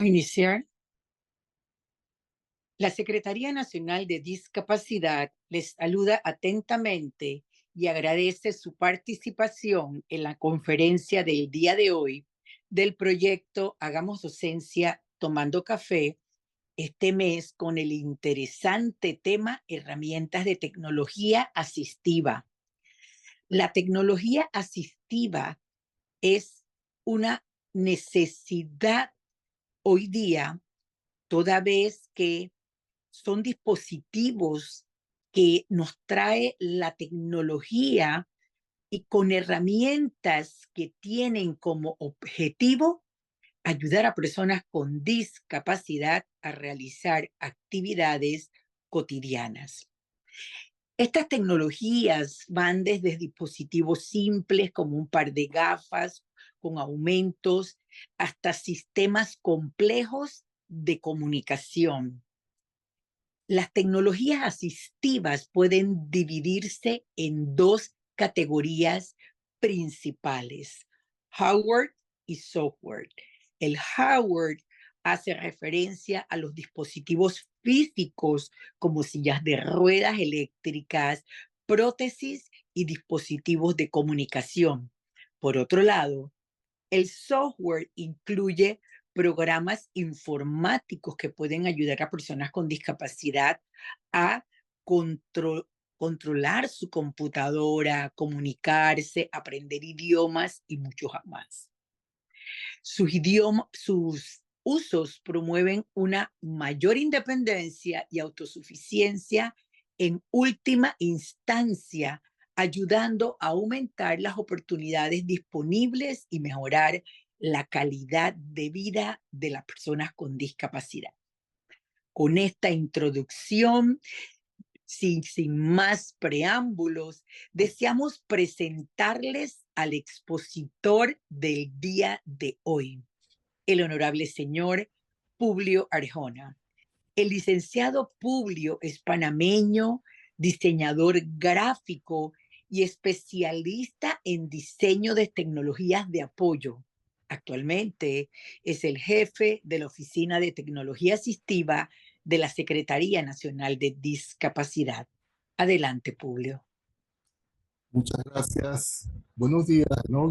Iniciar. La Secretaría Nacional de Discapacidad les saluda atentamente y agradece su participación en la conferencia del día de hoy del proyecto Hagamos Docencia Tomando Café, este mes con el interesante tema herramientas de tecnología asistiva. La tecnología asistiva es una necesidad hoy día, toda vez que son dispositivos que nos trae la tecnología y con herramientas que tienen como objetivo ayudar a personas con discapacidad a realizar actividades cotidianas. Estas tecnologías van desde dispositivos simples como un par de gafas con aumentos hasta sistemas complejos de comunicación. Las tecnologías asistivas pueden dividirse en dos categorías principales: hardware y software. El hardware hace referencia a los dispositivos físicos como sillas de ruedas eléctricas, prótesis y dispositivos de comunicación. Por otro lado, el software incluye programas informáticos que pueden ayudar a personas con discapacidad a controlar su computadora, comunicarse, aprender idiomas y mucho más. Sus usos promueven una mayor independencia y autosuficiencia en última instancia, ayudando a aumentar las oportunidades disponibles y mejorar la calidad de vida de las personas con discapacidad. Con esta introducción, sin más preámbulos, deseamos presentarles al expositor del día de hoy, el honorable señor Publio Arjona. El licenciado Publio es panameño, diseñador gráfico y especialista en diseño de tecnologías de apoyo. Actualmente es el jefe de la Oficina de Tecnología Asistiva de la Secretaría Nacional de Discapacidad. Adelante, Publio. Muchas gracias. Buenos días, ¿no?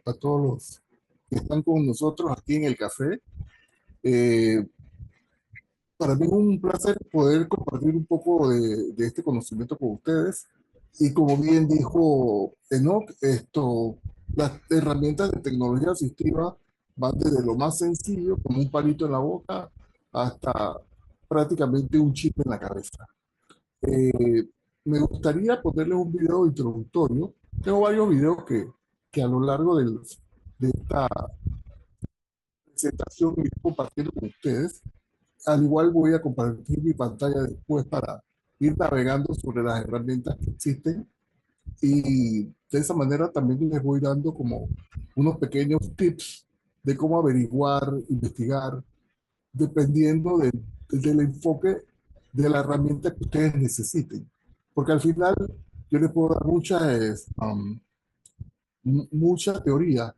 A todos los que están con nosotros aquí en el café. Eh, para mí es un placer poder compartir un poco de este conocimiento con ustedes. Y como bien dijo Enoch, las herramientas de tecnología asistiva van desde lo más sencillo, como un palito en la boca, hasta prácticamente un chip en la cabeza. Eh, Me gustaría ponerles un video introductorio. Tengo varios videos que a lo largo de esta presentación iré compartiendo con ustedes. Al igual voy a compartir mi pantalla después para ir navegando sobre las herramientas que existen y de esa manera también les voy dando como unos pequeños tips de cómo averiguar, investigar, dependiendo del enfoque de la herramienta que ustedes necesiten. Porque al final yo les puedo dar mucha teoría,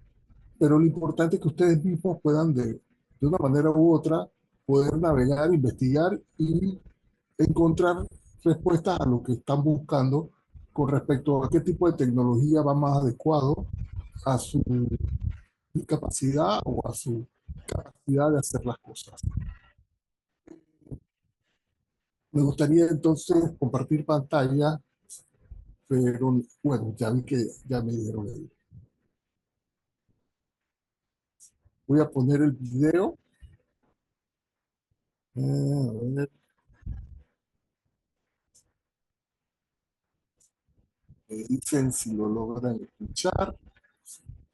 pero lo importante es que ustedes mismos puedan de una manera u otra poder navegar, investigar y encontrar respuestas a lo que están buscando con respecto a qué tipo de tecnología va más adecuado a su capacidad o a su capacidad de hacer las cosas. Me gustaría entonces compartir pantalla, pero bueno, ya vi que ya me dieron ahí. Voy a poner el video. A ver, me dicen si lo logran escuchar.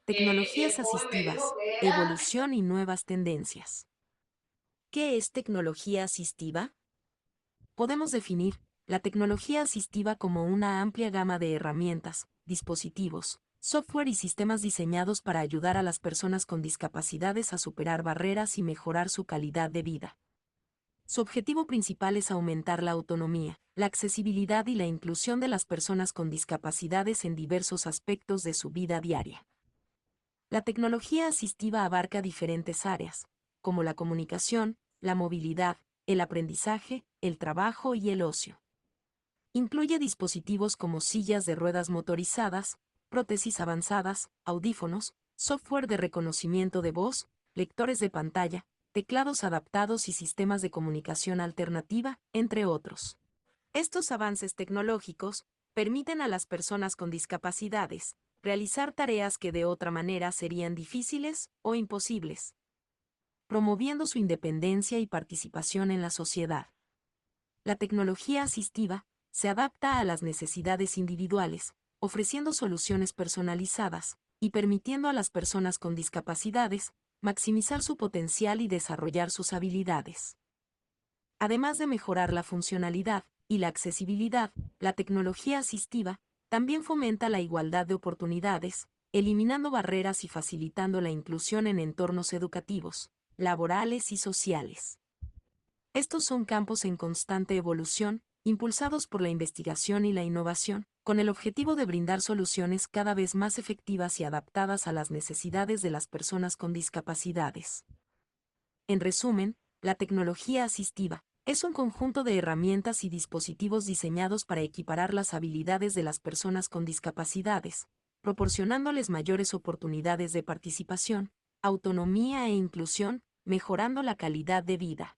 Tecnologías asistivas, evolución y nuevas tendencias. ¿Qué es tecnología asistiva? Podemos definir la tecnología asistiva como una amplia gama de herramientas, dispositivos, software y sistemas diseñados para ayudar a las personas con discapacidades a superar barreras y mejorar su calidad de vida. Su objetivo principal es aumentar la autonomía, la accesibilidad y la inclusión de las personas con discapacidades en diversos aspectos de su vida diaria. La tecnología asistiva abarca diferentes áreas, como la comunicación, la movilidad, el aprendizaje, el trabajo y el ocio. Incluye dispositivos como sillas de ruedas motorizadas, prótesis avanzadas, audífonos, software de reconocimiento de voz, lectores de pantalla, teclados adaptados y sistemas de comunicación alternativa, entre otros. Estos avances tecnológicos permiten a las personas con discapacidades realizar tareas que de otra manera serían difíciles o imposibles, promoviendo su independencia y participación en la sociedad. La tecnología asistiva se adapta a las necesidades individuales, ofreciendo soluciones personalizadas y permitiendo a las personas con discapacidades maximizar su potencial y desarrollar sus habilidades. Además de mejorar la funcionalidad y la accesibilidad, la tecnología asistiva también fomenta la igualdad de oportunidades, eliminando barreras y facilitando la inclusión en entornos educativos, laborales y sociales. Estos son campos en constante evolución, impulsados por la investigación y la innovación, con el objetivo de brindar soluciones cada vez más efectivas y adaptadas a las necesidades de las personas con discapacidades. En resumen, la tecnología asistiva es un conjunto de herramientas y dispositivos diseñados para equiparar las habilidades de las personas con discapacidades, proporcionándoles mayores oportunidades de participación, autonomía e inclusión, mejorando la calidad de vida.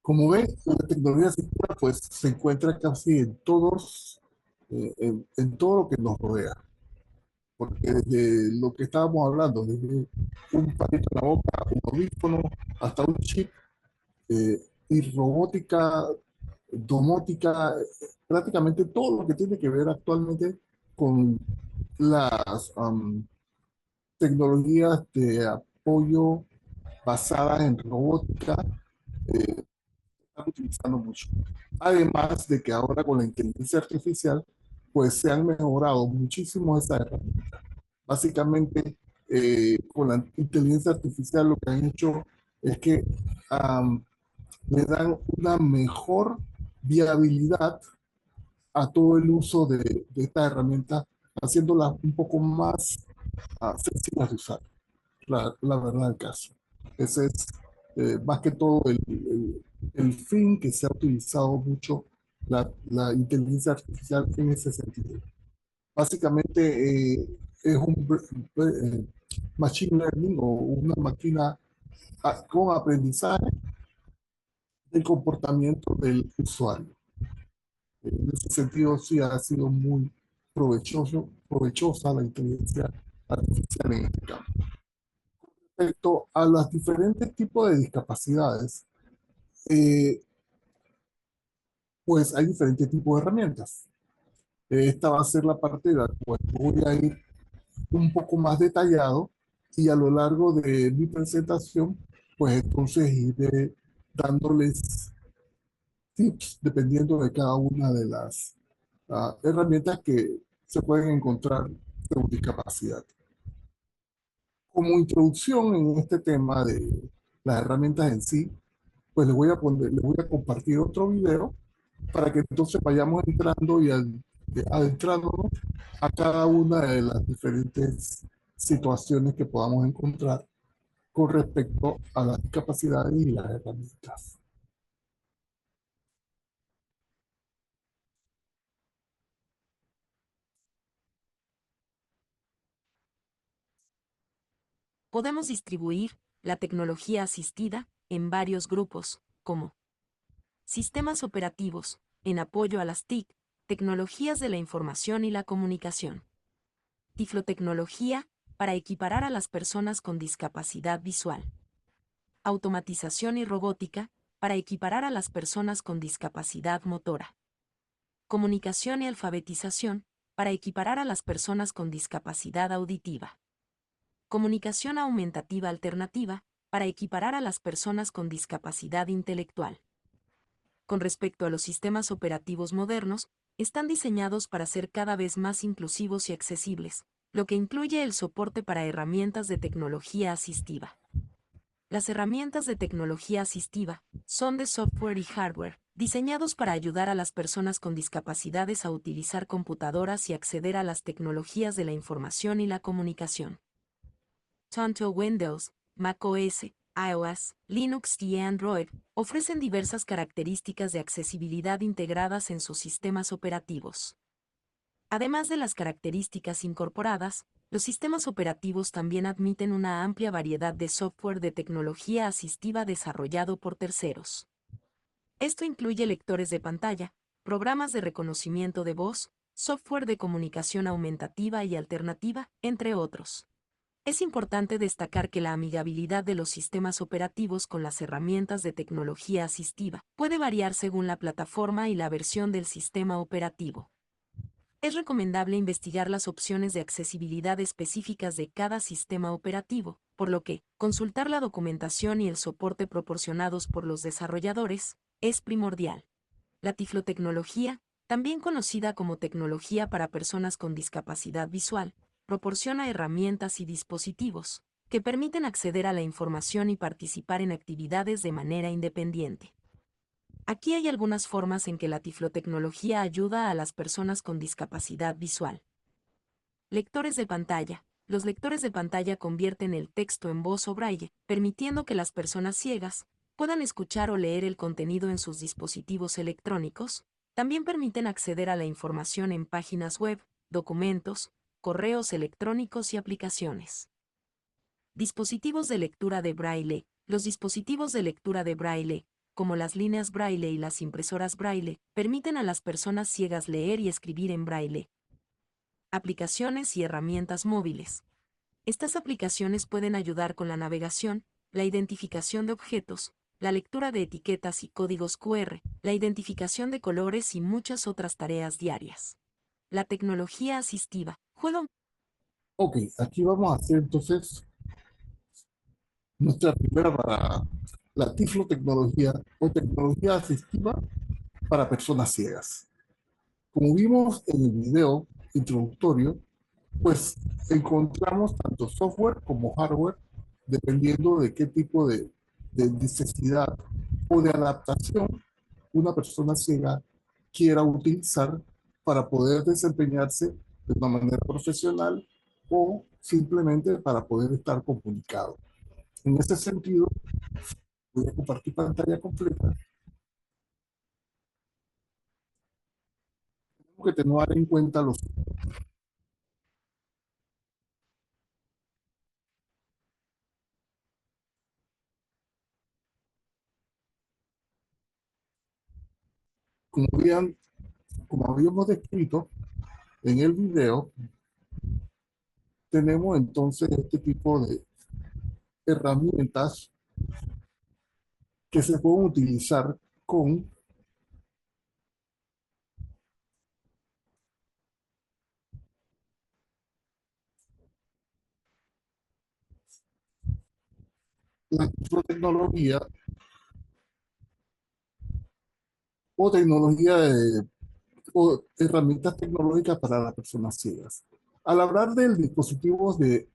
Como ven, la tecnología asistiva pues se encuentra casi en en todo lo que nos rodea. Porque desde lo que estábamos hablando, desde un palito en la boca, un audífono, hasta un chip, eh, y robótica, domótica, prácticamente todo lo que tiene que ver actualmente con las tecnologías de apoyo basadas en robótica, están utilizando mucho. Además de que ahora con la inteligencia artificial, pues se han mejorado muchísimo esas herramientas. Básicamente, con la inteligencia artificial lo que han hecho es que um, le dan una mejor viabilidad a todo el uso de esta herramienta, haciéndolas un poco más sencillas de usar, la verdad del caso. Ese es más que todo el fin que se ha utilizado mucho la inteligencia artificial en ese sentido. Básicamente es un machine learning o una máquina con aprendizaje del comportamiento del usuario. En ese sentido sí ha sido muy provechosa la inteligencia artificial en este campo. Respecto a los diferentes tipos de discapacidades, eh, pues hay diferentes tipos de herramientas. Esta va a ser la parte de la cual voy a ir un poco más detallado y a lo largo de mi presentación, pues entonces iré dándoles tips dependiendo de cada una de las herramientas que se pueden encontrar según discapacidad. Como introducción en este tema de las herramientas en sí, pues les voy a compartir otro video para que entonces vayamos entrando y adentrándonos a cada una de las diferentes situaciones que podamos encontrar con respecto a las discapacidades y las herramientas. Podemos distribuir la tecnología asistida en varios grupos, como sistemas operativos, en apoyo a las TIC, tecnologías de la información y la comunicación. Tiflotecnología, para equiparar a las personas con discapacidad visual. Automatización y robótica, para equiparar a las personas con discapacidad motora. Comunicación y alfabetización, para equiparar a las personas con discapacidad auditiva. Comunicación aumentativa alternativa, para equiparar a las personas con discapacidad intelectual. Con respecto a los sistemas operativos modernos, están diseñados para ser cada vez más inclusivos y accesibles, lo que incluye el soporte para herramientas de tecnología asistiva. Las herramientas de tecnología asistiva son de software y hardware, diseñados para ayudar a las personas con discapacidades a utilizar computadoras y acceder a las tecnologías de la información y la comunicación. Tanto Windows, macOS, iOS, Linux y Android ofrecen diversas características de accesibilidad integradas en sus sistemas operativos. Además de las características incorporadas, los sistemas operativos también admiten una amplia variedad de software de tecnología asistiva desarrollado por terceros. Esto incluye lectores de pantalla, programas de reconocimiento de voz, software de comunicación aumentativa y alternativa, entre otros. Es importante destacar que la amigabilidad de los sistemas operativos con las herramientas de tecnología asistiva puede variar según la plataforma y la versión del sistema operativo. Es recomendable investigar las opciones de accesibilidad específicas de cada sistema operativo, por lo que consultar la documentación y el soporte proporcionados por los desarrolladores es primordial. La tiflotecnología, también conocida como tecnología para personas con discapacidad visual, proporciona herramientas y dispositivos que permiten acceder a la información y participar en actividades de manera independiente. Aquí hay algunas formas en que la tiflotecnología ayuda a las personas con discapacidad visual. Lectores de pantalla. Los lectores de pantalla convierten el texto en voz o braille, permitiendo que las personas ciegas puedan escuchar o leer el contenido en sus dispositivos electrónicos. También permiten acceder a la información en páginas web, documentos, correos electrónicos y aplicaciones. Dispositivos de lectura de braille. Los dispositivos de lectura de braille, como las líneas braille y las impresoras braille, permiten a las personas ciegas leer y escribir en braille. Aplicaciones y herramientas móviles. Estas aplicaciones pueden ayudar con la navegación, la identificación de objetos, la lectura de etiquetas y códigos QR, la identificación de colores y muchas otras tareas diarias. La tecnología asistiva juega un... Ok, aquí vamos a hacer entonces nuestra primera para la tiflotecnología o tecnología asistiva para personas ciegas. Como vimos en el video introductorio, pues encontramos tanto software como hardware dependiendo de qué tipo de necesidad o de adaptación una persona ciega quiera utilizar para poder desempeñarse de una manera profesional o simplemente para poder estar comunicado. En ese sentido, voy a compartir pantalla completa. Tenemos que tener en cuenta los... Como, como habíamos descrito en el video, tenemos entonces este tipo de herramientas que se pueden utilizar con la tecnología o tecnología o herramientas tecnológicas para las personas ciegas. Al hablar del dispositivos de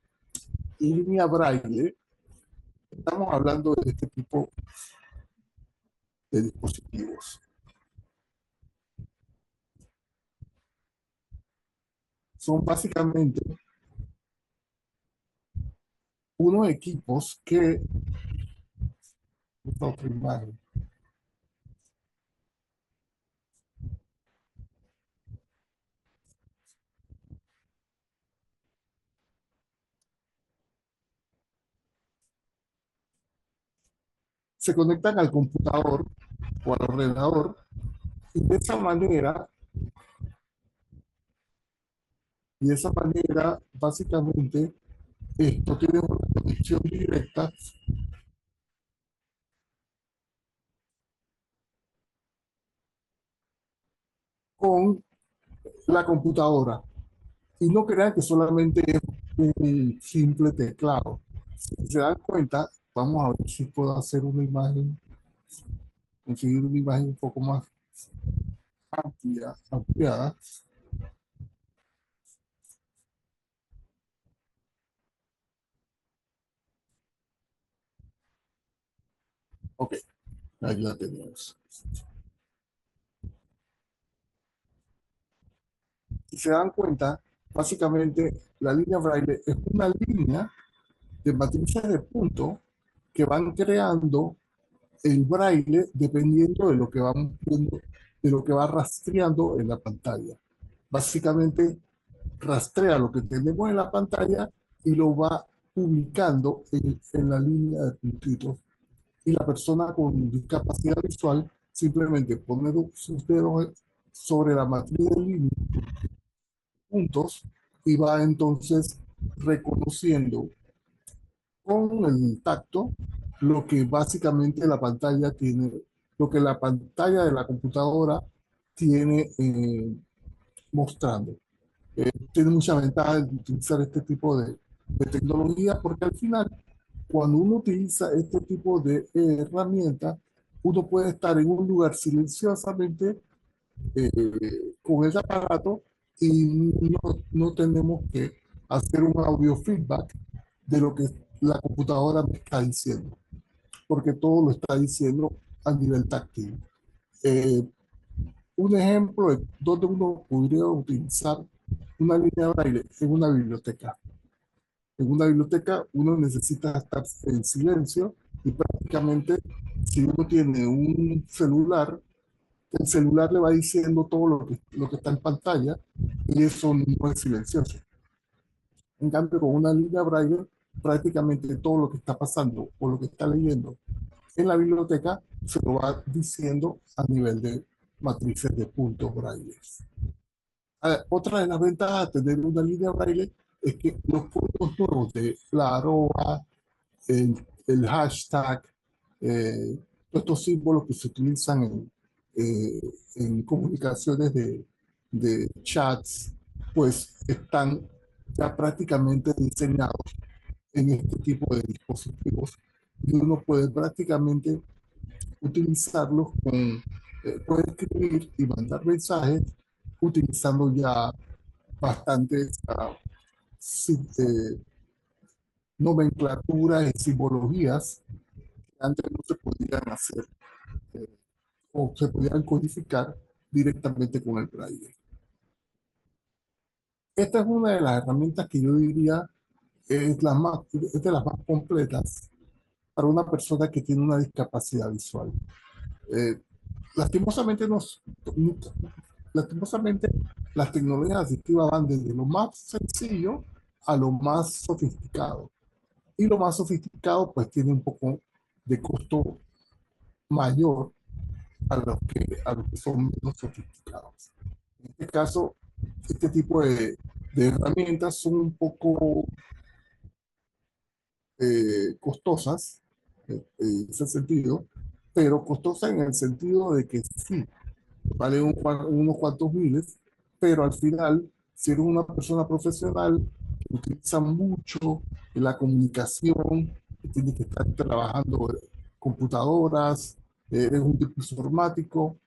línea braille, estamos hablando de este tipo de dispositivos. Son básicamente unos equipos que, esta otra imagen, se conectan al computador o al ordenador y de esa manera básicamente esto tiene una conexión directa con la computadora. Y no crean que solamente es un simple teclado. Si se dan cuenta, vamos a ver si puedo hacer una imagen, conseguir una imagen un poco más amplia, ampliada. Ok, ahí la tenemos. Si se dan cuenta, básicamente la línea braille es una línea de matrices de puntos que van creando el braille dependiendo de lo que vamos viendo, de lo que va rastreando en la pantalla. Básicamente rastrea lo que tenemos en la pantalla y lo va publicando en la línea de puntitos. Y la persona con discapacidad visual simplemente pone sus dedos sobre la matriz de línea, puntos, y va entonces reconociendo con el tacto lo que básicamente la pantalla tiene, lo que la pantalla de la computadora tiene mostrando. Tiene mucha ventaja de utilizar este tipo de tecnología porque al final, cuando uno utiliza este tipo de herramienta, uno puede estar en un lugar silenciosamente con ese aparato y no tenemos que hacer un audio feedback de lo que la computadora me está diciendo, porque todo lo está diciendo a nivel táctil. Eh, un ejemplo de donde uno podría utilizar una línea de braille en una biblioteca. En una biblioteca uno necesita estar en silencio y prácticamente si uno tiene un celular, el celular le va diciendo todo lo que está en pantalla y eso no es silencioso. En cambio, con una línea braille, prácticamente todo lo que está pasando o lo que está leyendo en la biblioteca se lo va diciendo a nivel de matrices de puntos braille. Otra de las ventajas de tener una línea braille es que los puntos nuevos de la arroba, el hashtag, todos estos símbolos que se utilizan en comunicaciones de chats, pues están ya prácticamente diseñados en este tipo de dispositivos y uno puede prácticamente utilizarlos puede escribir y mandar mensajes utilizando ya bastantes nomenclaturas y simbologías que antes no se podían hacer o se podían codificar directamente con el braille. Esta es una de las herramientas que yo diría es de las más completas para una persona que tiene una discapacidad visual. Eh, lastimosamente, lastimosamente, las tecnologías asistivas van desde lo más sencillo a lo más sofisticado. Y lo más sofisticado pues tiene un poco de costo mayor a los que son menos sofisticados. En este caso, este tipo de herramientas son un poco costosas en ese sentido, pero costosas en el sentido de que sí, vale unos cuantos miles, pero al final, si eres una persona profesional que utiliza mucho la comunicación, que tiene que estar trabajando en computadoras, eres un tipo informático,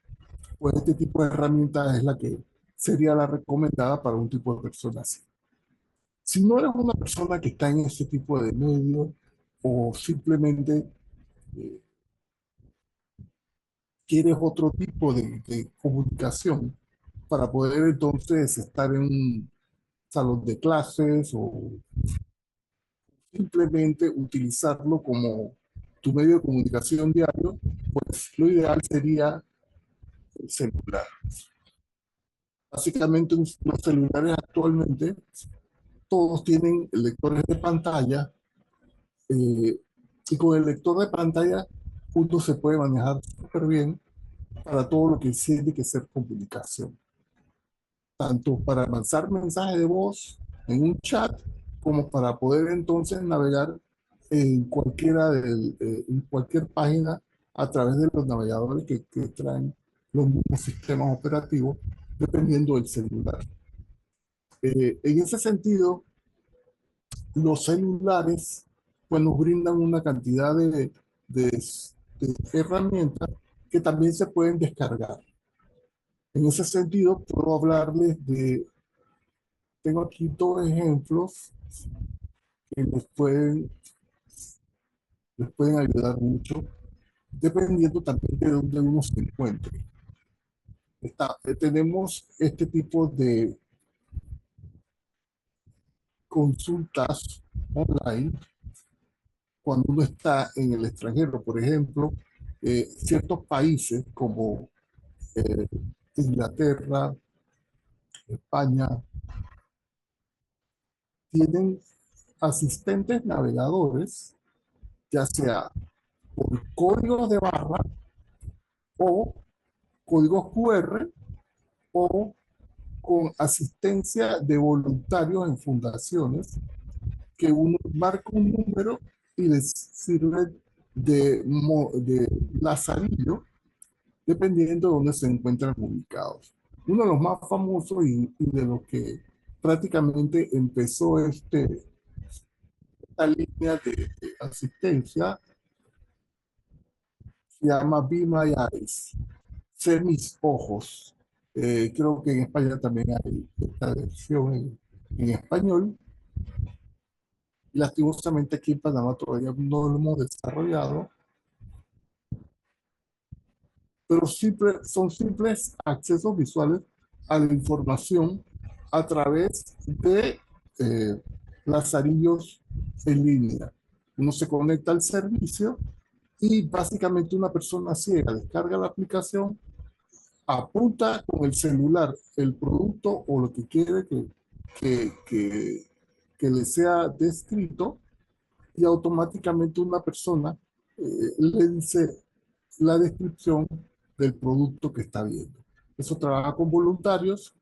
pues este tipo de herramienta es la que sería la recomendada para un tipo de persona así. Si no eres una persona que está en ese tipo de medio o simplemente eh, quieres otro tipo de comunicación para poder entonces estar en un salón de clases o simplemente utilizarlo como tu medio de comunicación diario, pues lo ideal sería el celular. Básicamente los celulares actualmente todos tienen lectores de pantalla eh, y con el lector de pantalla uno se puede manejar súper bien para todo lo que tiene que ser comunicación, tanto para avanzar mensajes de voz en un chat como para poder entonces navegar en cualquier página a través de los navegadores que traen los mismos sistemas operativos dependiendo del celular. En ese sentido, los celulares pues nos brindan una cantidad de herramientas que también se pueden descargar. En ese sentido, puedo hablarles tengo aquí dos ejemplos que les pueden ayudar mucho, dependiendo también de dónde uno se encuentre. Tenemos este tipo consultas online cuando uno está en el extranjero. Por ejemplo, ciertos países como eh, Inglaterra, España, tienen asistentes navegadores, ya sea por códigos de barra o códigos QR o con asistencia de voluntarios en fundaciones que uno marca un número y les sirve de lazarillo dependiendo de dónde se encuentran ubicados. Uno de los más famosos y de los que prácticamente empezó esta línea de asistencia se llama Be My Eyes, Sé Mis Ojos. Creo que en España también hay esta versión en español. Lastimosamente aquí en Panamá todavía no lo hemos desarrollado, pero son simples accesos visuales a la información a través de lazarillos en línea. Uno se conecta al servicio y básicamente una persona ciega descarga la aplicación, apunta con el celular el producto o lo que quiere que le sea descrito y automáticamente una persona le dice la descripción del producto que está viendo. Eso trabaja con voluntarios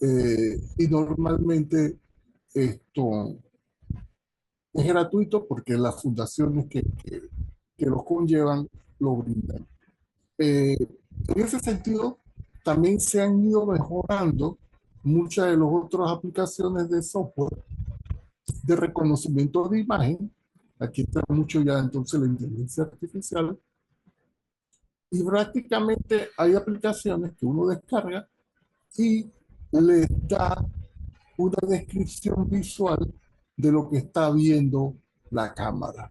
y normalmente esto es gratuito porque las fundaciones que los conllevan lo brindan. En ese sentido, también se han ido mejorando muchas de las otras aplicaciones de software de reconocimiento de imagen. Aquí está mucho ya entonces la inteligencia artificial. Y prácticamente hay aplicaciones que uno descarga y le da una descripción visual de lo que está viendo la cámara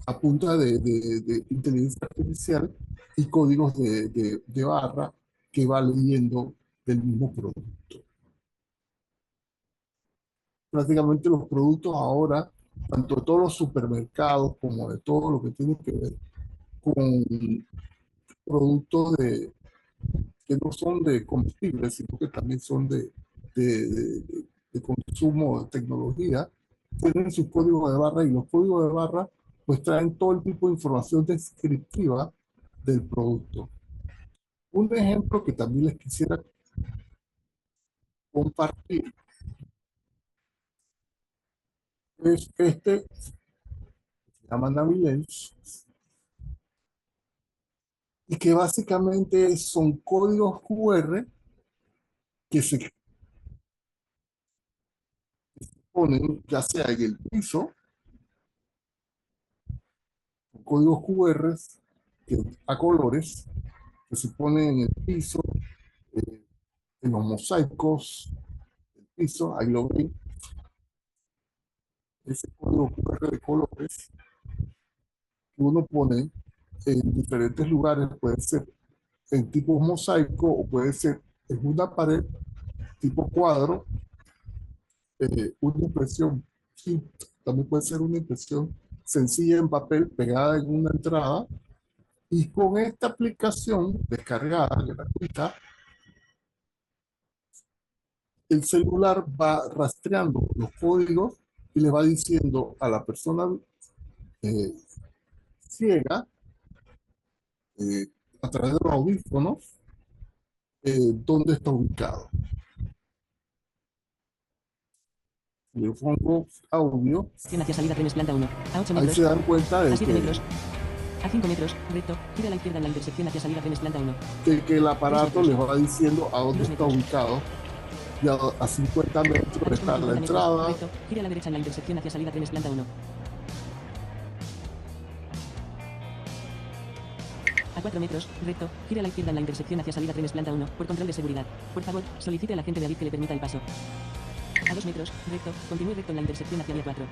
a punta de inteligencia artificial y códigos de barra que va leyendo del mismo producto. Prácticamente los productos ahora, tanto de todos los supermercados como de todo lo que tiene que ver con productos que no son de combustible, sino que también son de consumo de tecnología, tienen sus códigos de barra y los códigos de barra pues traen todo el tipo de información descriptiva del producto. Un ejemplo que también les quisiera compartir es se llama Navilens, y que básicamente son códigos QR que se ponen ya sea en el piso, códigos QR a colores que se ponen en el piso, en los mosaicos del piso, ahí lo ven, ese código QR de colores que uno pone en diferentes lugares, puede ser en tipo mosaico o puede ser en una pared tipo cuadro, una impresión, sí, también puede ser una impresión sencilla en papel pegada en una entrada, y con esta aplicación descargada gratuita, el celular va rastreando los códigos y le va diciendo a la persona eh, ciega a través de los audífonos dónde está ubicado. Le pongo audio. Hacia salida trenes planta 1. A 8 Ahí metros. se dan cuenta de A 7 que, metros. A 5 metros. Recto. Gira a la izquierda en la intersección hacia salida trenes planta 1. que el aparato les va diciendo a dónde está ubicado. Y a 50 metros está la entrada. Recto. Gira a la derecha en la intersección hacia salida trenes planta 1. A 4 metros, recto, gira a la izquierda en la intersección hacia salida trenes planta 1, por control de seguridad. Por favor, solicite al agente de AVIP que le permita el paso. A 2 metros, recto, continúe recto en la intersección hacia vía 4.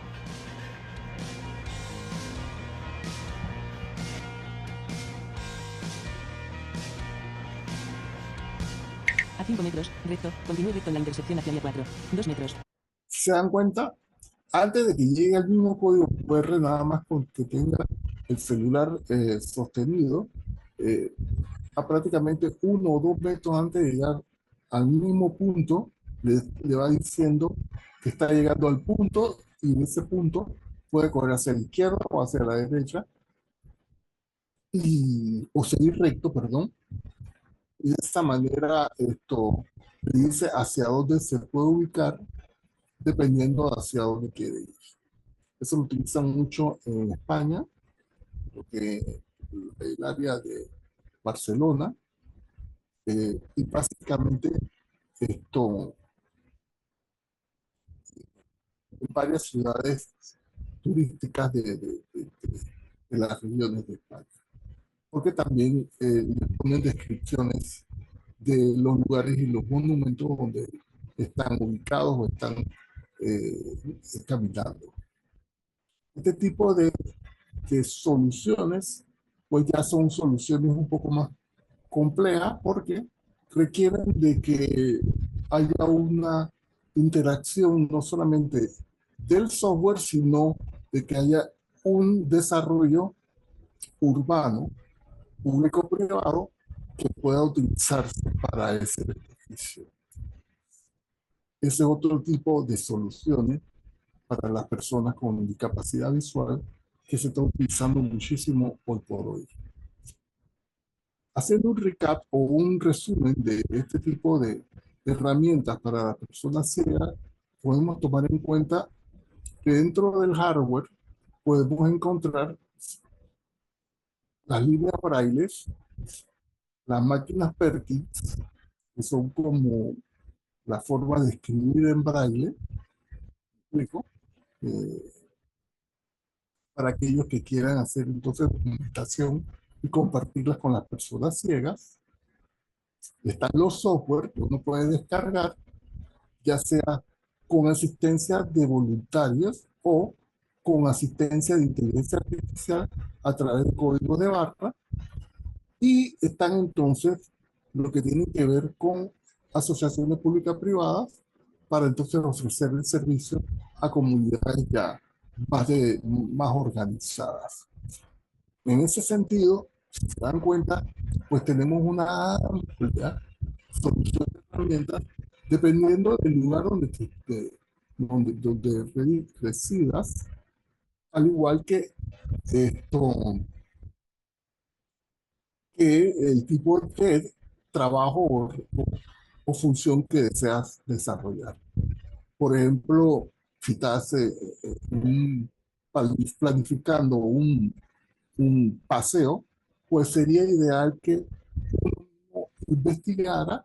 A 5 metros, recto, continúe recto en la intersección hacia vía 4. 2 metros. ¿Se dan cuenta? Antes de que llegue al mismo código QR, nada más con que tenga el celular sostenido, eh, a prácticamente 1 o 2 metros antes de llegar al mismo punto, le va diciendo que está llegando al punto y en ese punto puede correr hacia la izquierda o hacia la derecha o seguir recto, perdón. Y de esta manera esto le dice hacia dónde se puede ubicar dependiendo hacia dónde quiere ir. Eso lo utilizan mucho en España, porque el área de Barcelona, y básicamente esto en varias ciudades turísticas de las regiones de España. Porque también le ponen descripciones de los lugares y los monumentos donde están ubicados o están caminando. Este tipo de soluciones, pues ya son soluciones un poco más complejas porque requieren de que haya una interacción no solamente del software, sino de que haya un desarrollo urbano, público-privado, que pueda utilizarse para ese beneficio. Ese es otro tipo de soluciones para las personas con discapacidad visual que se está utilizando muchísimo hoy por hoy. Haciendo un recap o un resumen de este tipo de herramientas para las personas ciegas, podemos tomar en cuenta que dentro del hardware podemos encontrar las líneas brailles, las máquinas Perkins, que son como la forma de escribir en braille, eh, para aquellos que quieran hacer entonces documentación y compartirlas con las personas ciegas. Están los software que uno puede descargar, ya sea con asistencia de voluntarios o con asistencia de inteligencia artificial a través de código de barra. Y están entonces lo que tiene que ver con asociaciones públicas privadas para entonces ofrecer el servicio a comunidades ya más organizadas. En ese sentido, si se dan cuenta, pues tenemos una amplia solución de herramientas dependiendo del lugar donde residas, al igual que esto, que el tipo de trabajo o función que deseas desarrollar. Por ejemplo, si estás planificando un paseo, pues sería ideal que uno investigara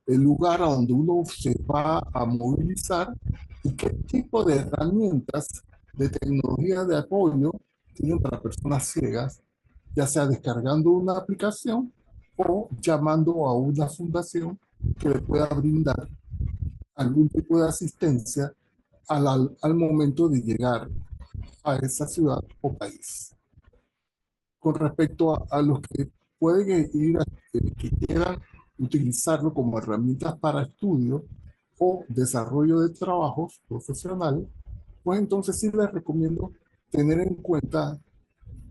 el lugar a donde uno se va a movilizar y qué tipo de herramientas de tecnología de apoyo tienen para personas ciegas, ya sea descargando una aplicación o llamando a una fundación que le pueda brindar algún tipo de asistencia al momento de llegar a esa ciudad o país. Con respecto a los que pueden que quieran utilizarlo como herramientas para estudio o desarrollo de trabajos profesionales, pues entonces sí les recomiendo tener en cuenta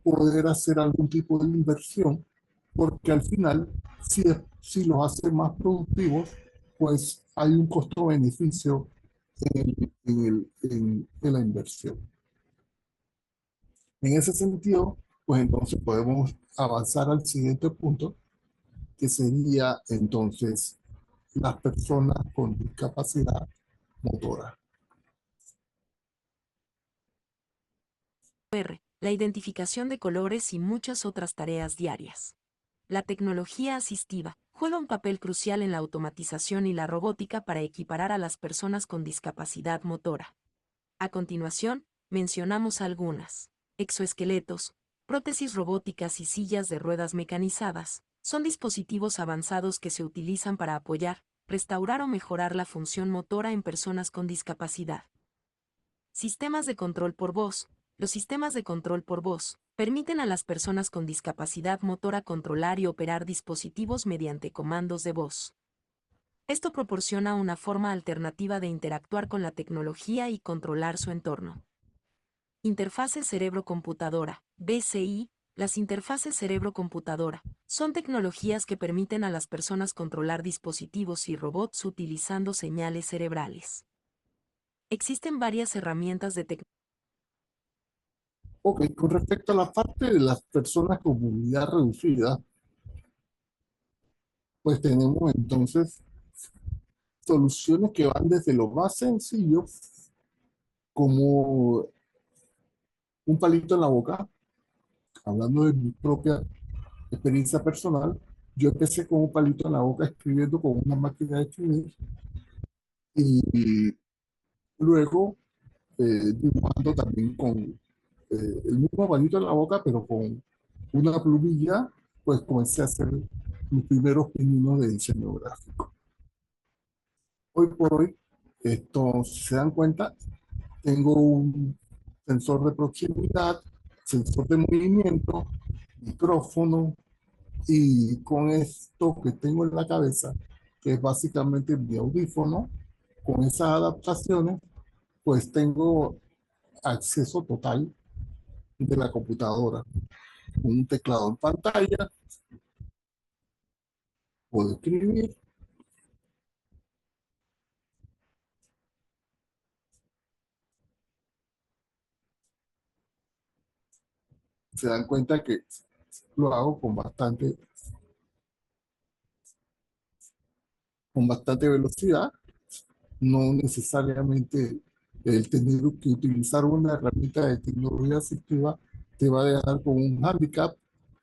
poder hacer algún tipo de inversión, porque al final, si los hace más productivos, pues hay un costo-beneficio en la inversión. En ese sentido, pues entonces podemos avanzar al siguiente punto, que sería entonces las personas con discapacidad motora. La identificación de colores y muchas otras tareas diarias. La tecnología asistiva juega un papel crucial en la automatización y la robótica para equiparar a las personas con discapacidad motora. A continuación, mencionamos algunas. Exoesqueletos, prótesis robóticas y sillas de ruedas mecanizadas, son dispositivos avanzados que se utilizan para apoyar, restaurar o mejorar la función motora en personas con discapacidad. Sistemas de control por voz. Los sistemas de control por voz permiten a las personas con discapacidad motora controlar y operar dispositivos mediante comandos de voz. Esto proporciona una forma alternativa de interactuar con la tecnología y controlar su entorno. Interfaces cerebro-computadora, BCI. Las interfaces cerebro-computadora son tecnologías que permiten a las personas controlar dispositivos y robots utilizando señales cerebrales. Existen varias herramientas de tecnología. Ok, con respecto a la parte de las personas con movilidad reducida, pues tenemos entonces soluciones que van desde lo más sencillo, como un palito en la boca. Hablando de mi propia experiencia personal, yo empecé con un palito en la boca escribiendo con una máquina de escribir y luego dibujando también con el mismo palito en la boca, pero con una plumilla, pues comencé a hacer mis primeros pininos de diseño gráfico. Hoy por hoy, esto, si se dan cuenta, tengo un sensor de proximidad, sensor de movimiento, micrófono, y con esto que tengo en la cabeza, que es básicamente mi audífono, con esas adaptaciones, pues tengo acceso total de la computadora. Un teclado en pantalla, puedo escribir, se dan cuenta que lo hago con bastante velocidad, no necesariamente el tener que utilizar una herramienta de tecnología asistiva te va a dejar con un handicap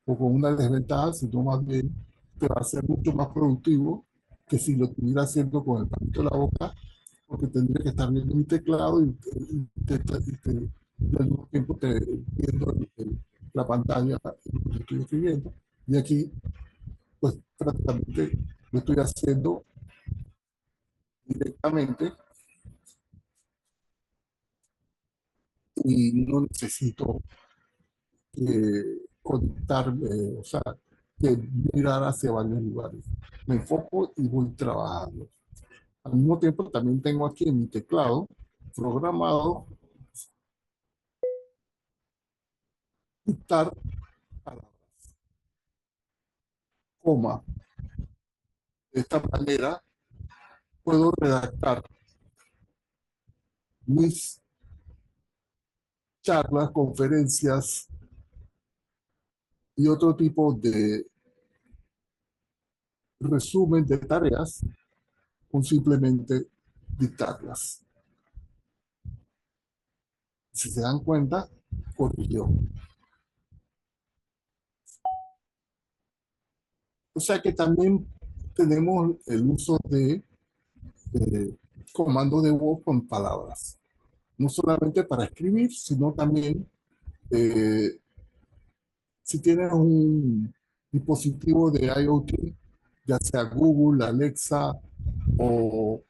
o con una desventaja, sino más bien te va a ser mucho más productivo que si lo estuviera haciendo con el palito de la boca, porque tendría que estar viendo mi teclado y al mismo tiempo viendo la pantalla que estoy escribiendo. Y aquí, pues prácticamente lo estoy haciendo directamente y no necesito conectarme, o sea, que mirar hacia varios lugares. Me enfoco y voy trabajando. Al mismo tiempo, también tengo aquí en mi teclado programado dictar palabras, coma. De esta manera puedo redactar mis charlas, conferencias y otro tipo de resumen de tareas con simplemente dictarlas. Si se dan cuenta, corrigió. O sea que también tenemos el uso de comandos de voz con palabras. No solamente para escribir, sino también eh, si tienes un dispositivo de IoT, ya sea Google, Alexa o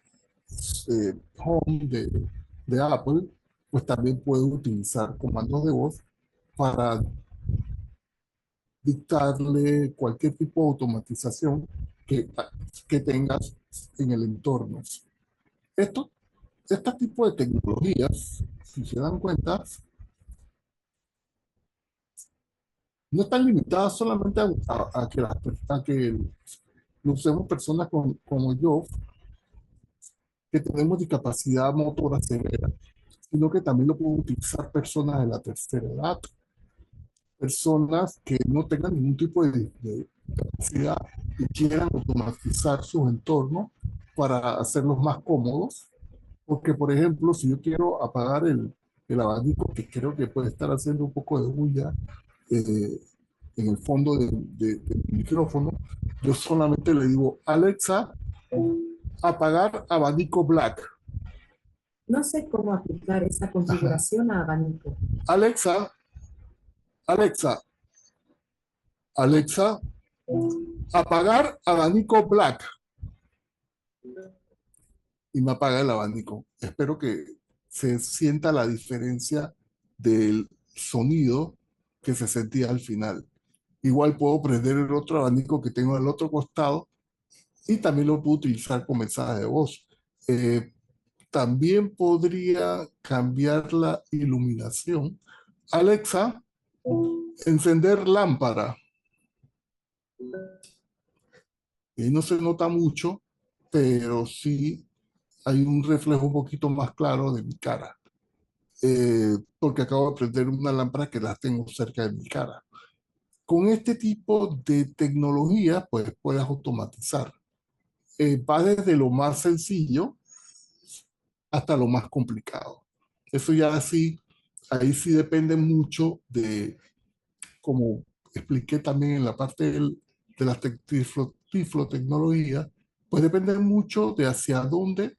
Home de Apple, pues también puedes utilizar comandos de voz para dictarle cualquier tipo de automatización que, que tengas en el entorno. Esto, este tipo de tecnologías, si se dan cuenta, no están limitadas solamente a que, a que lo usemos personas como yo, que tenemos discapacidad motora severa, sino que también lo pueden utilizar personas de la tercera edad, personas que no tengan ningún tipo de capacidad y quieran automatizar sus entornos para hacerlos más cómodos. Porque, por ejemplo, si yo quiero apagar el abanico, que creo que puede estar haciendo un poco de bulla eh, en el fondo del micrófono, yo solamente le digo, Alexa, apagar abanico black. No sé cómo aplicar esa configuración a abanico. Alexa, Alexa, Alexa, apagar abanico black. Y me apaga el abanico. Espero que se sienta la diferencia del sonido que se sentía al final. Igual puedo prender el otro abanico que tengo al otro costado y también lo puedo utilizar con mensajes de voz. Eh, También podría cambiar la iluminación. Alexa, encender lámpara. Y no se nota mucho, pero sí hay un reflejo un poquito más claro de mi cara. Porque acabo de prender una lámpara que la tengo cerca de mi cara. Con este tipo de tecnología, pues puedes automatizar. Va desde lo más sencillo hasta lo más complicado. Eso ya sí, ahí sí depende mucho de, como expliqué también en la parte de la tiflotecnología, pues depende mucho de hacia dónde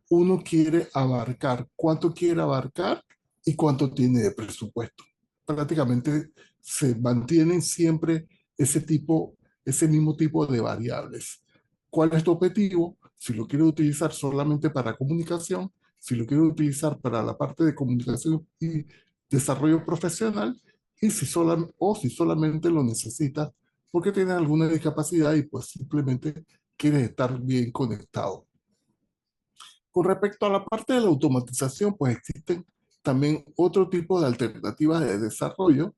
uno quiere abarcar, cuánto quiere abarcar y cuánto tiene de presupuesto. Prácticamente se mantienen siempre ese tipo, ese mismo tipo de variables. ¿Cuál es tu objetivo? Si lo quieres utilizar solamente para comunicación, si lo quieres utilizar para la parte de comunicación y desarrollo profesional, y si solamente lo necesitas porque tienes alguna discapacidad y pues simplemente quieres estar bien conectado. Con respecto a la parte de la automatización, pues existen también otro tipo de alternativas de desarrollo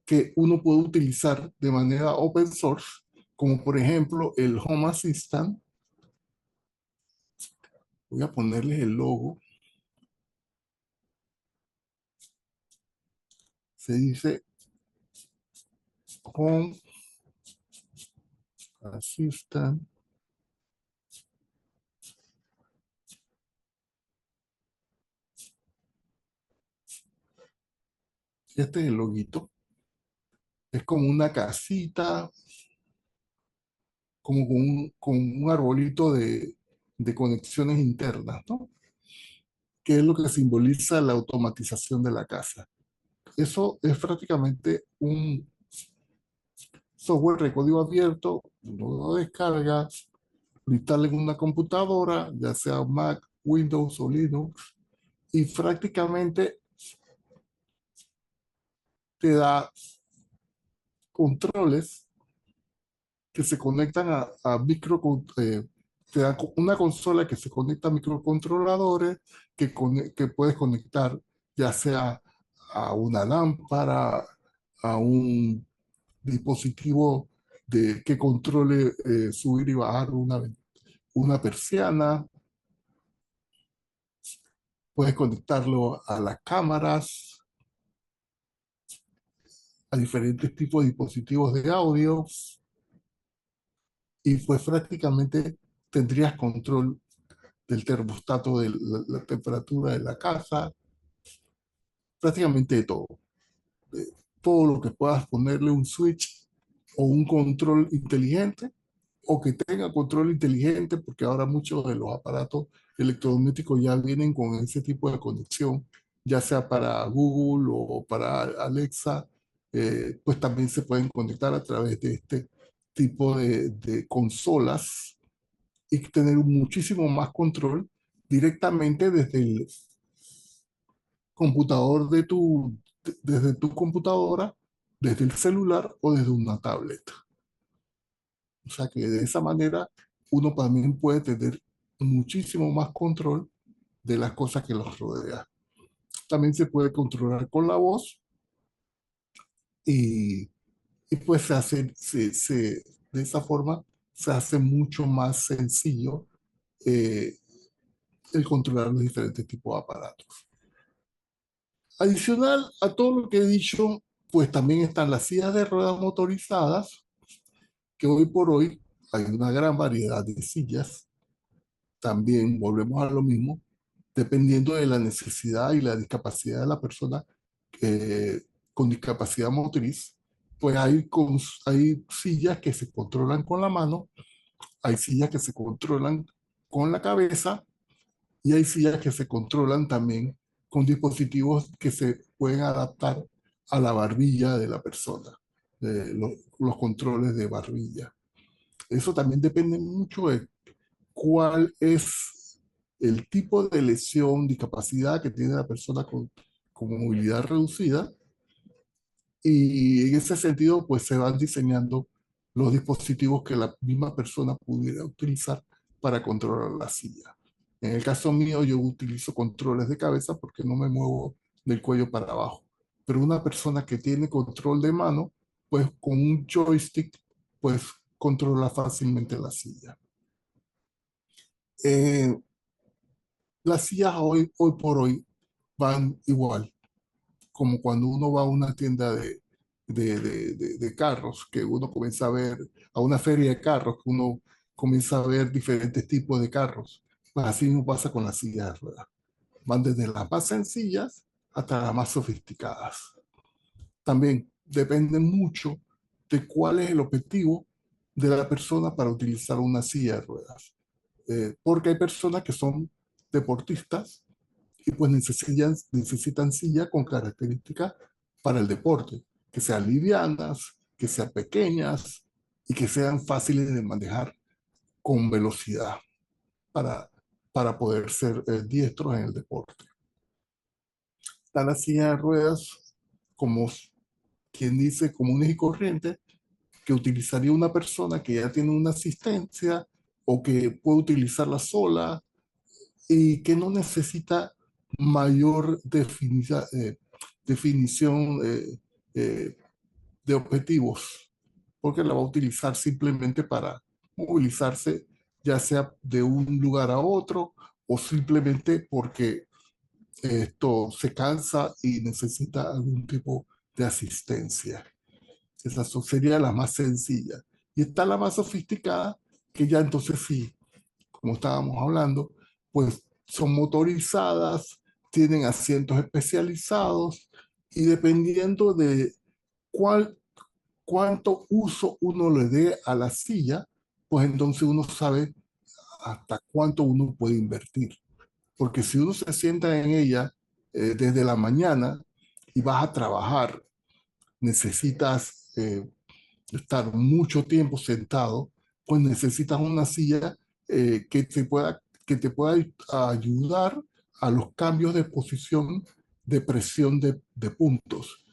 que uno puede utilizar de manera open source, como por ejemplo el Home Assistant. Voy a ponerles el logo. Se dice Home Assistant. Este es el loguito. Es como una casita, como con un arbolito de conexiones internas, ¿no? Que es lo que simboliza la automatización de la casa. Eso es prácticamente un software de código abierto, uno lo descarga, lo instala en una computadora, ya sea Mac, Windows o Linux, y prácticamente te da controles que se conectan a te da una consola que se conecta a microcontroladores que puedes conectar ya sea a una lámpara, a un dispositivo que controle subir y bajar una persiana. Puedes conectarlo a las cámaras, a diferentes tipos de dispositivos de audio y pues prácticamente tendrías control del termostato de la temperatura de la casa, prácticamente de todo. De todo lo que puedas ponerle un switch o un control inteligente o que tenga control inteligente, porque ahora muchos de los aparatos electrodomésticos ya vienen con ese tipo de conexión, ya sea para Google o para Alexa, pues también se pueden conectar a través de este tipo de consolas y tener muchísimo más control directamente desde el computador desde tu computadora, desde el celular o desde una tableta. O sea que de esa manera uno también puede tener muchísimo más control de las cosas que los rodea. También se puede controlar con la voz y, y pues de esa forma se hace mucho más sencillo eh, el controlar los diferentes tipos de aparatos. Adicional a todo lo que he dicho, pues también están las sillas de ruedas motorizadas, que hoy por hoy hay una gran variedad de sillas. También volvemos a lo mismo, dependiendo de la necesidad y la discapacidad de la persona con discapacidad motriz, pues hay sillas que se controlan con la mano, hay sillas que se controlan con la cabeza y hay sillas que se controlan también con dispositivos que se pueden adaptar a la barbilla de la persona, los controles de barbilla. Eso también depende mucho de cuál es el tipo de lesión, discapacidad que tiene la persona con movilidad reducida. Y en ese sentido, pues se van diseñando los dispositivos que la misma persona pudiera utilizar para controlar la silla. En el caso mío, yo utilizo controles de cabeza porque no me muevo del cuello para abajo. Pero una persona que tiene control de mano, pues con un joystick, pues controla fácilmente la silla. Las sillas hoy por hoy van igual, como cuando uno va a una tienda de carros, que uno comienza a ver, a una feria de carros, que uno comienza a ver diferentes tipos de carros. Pues así mismo pasa con las sillas de ruedas. Van desde las más sencillas hasta las más sofisticadas. También depende mucho de cuál es el objetivo de la persona para utilizar una silla de ruedas. Porque hay personas que son deportistas y pues necesitan sillas con características para el deporte, que sean livianas, que sean pequeñas y que sean fáciles de manejar con velocidad para poder ser diestros en el deporte. Está la silla de ruedas, como quien dice, comunes y corrientes, que utilizaría una persona que ya tiene una asistencia o que puede utilizarla sola y que no necesita mayor definición de objetivos, porque la va a utilizar simplemente para movilizarse, ya sea de un lugar a otro o simplemente porque esto se cansa y necesita algún tipo de asistencia. Esa sería la más sencilla. Y está la más sofisticada, que ya entonces sí, como estábamos hablando, pues son motorizadas, tienen asientos especializados y dependiendo de cuánto uso uno le dé a la silla, pues entonces uno sabe hasta cuánto uno puede invertir. Porque si uno se sienta en ella desde la mañana y vas a trabajar, necesitas estar mucho tiempo sentado, pues necesitas una silla que te pueda ayudar a los cambios de posición de presión de puntos.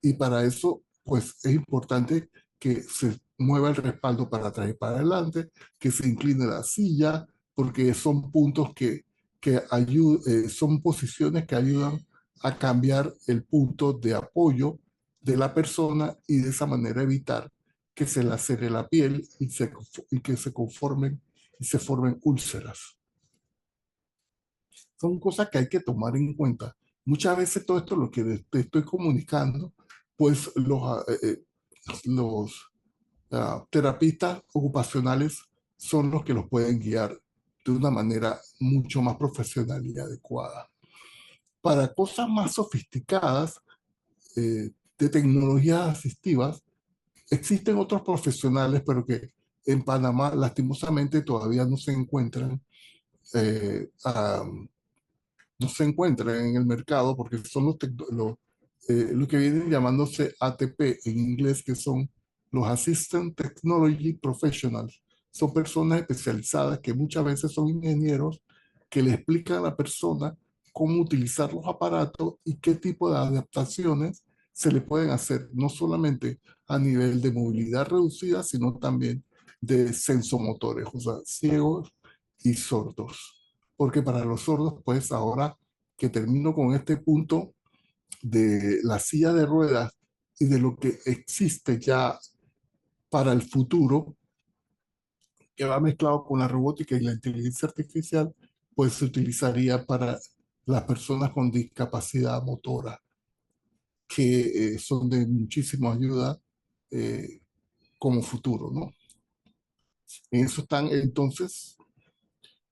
Y para eso, pues es importante que se mueva el respaldo para atrás y para adelante, que se incline la silla, porque son puntos son posiciones que ayudan a cambiar el punto de apoyo de la persona y de esa manera evitar que se lacere la piel y que se conformen y se formen úlceras. Son cosas que hay que tomar en cuenta. Muchas veces todo esto, lo que te estoy comunicando, pues los terapistas ocupacionales son los que los pueden guiar de una manera mucho más profesional y adecuada. Para cosas más sofisticadas de tecnologías asistivas, existen otros profesionales, pero que en Panamá lastimosamente todavía no se encuentran eh, um, no se encuentran en el mercado porque son lo que vienen llamándose ATP en inglés, que son los Assistant Technology Professionals. Son personas especializadas que muchas veces son ingenieros que le explican a la persona cómo utilizar los aparatos y qué tipo de adaptaciones se le pueden hacer, no solamente a nivel de movilidad reducida, sino también de sensomotores, o sea, ciegos y sordos. Porque para los sordos, pues ahora que termino con este punto de la silla de ruedas y de lo que existe ya para el futuro, que va mezclado con la robótica y la inteligencia artificial, pues se utilizaría para las personas con discapacidad motora, que son de muchísima ayuda como futuro, ¿no? En eso están entonces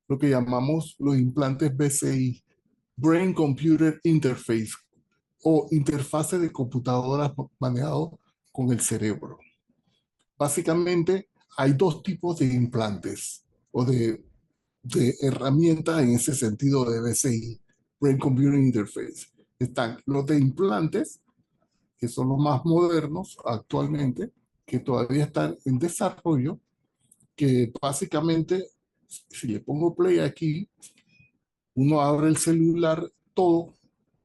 lo que llamamos los implantes BCI, Brain Computer Interface, o interfase de computadoras manejado con el cerebro. Básicamente hay dos tipos de implantes o de herramientas en ese sentido de BCI, Brain Computer Interface. Están los de implantes, que son los más modernos actualmente, que todavía están en desarrollo, que básicamente, si le pongo play aquí, uno abre el celular, todo,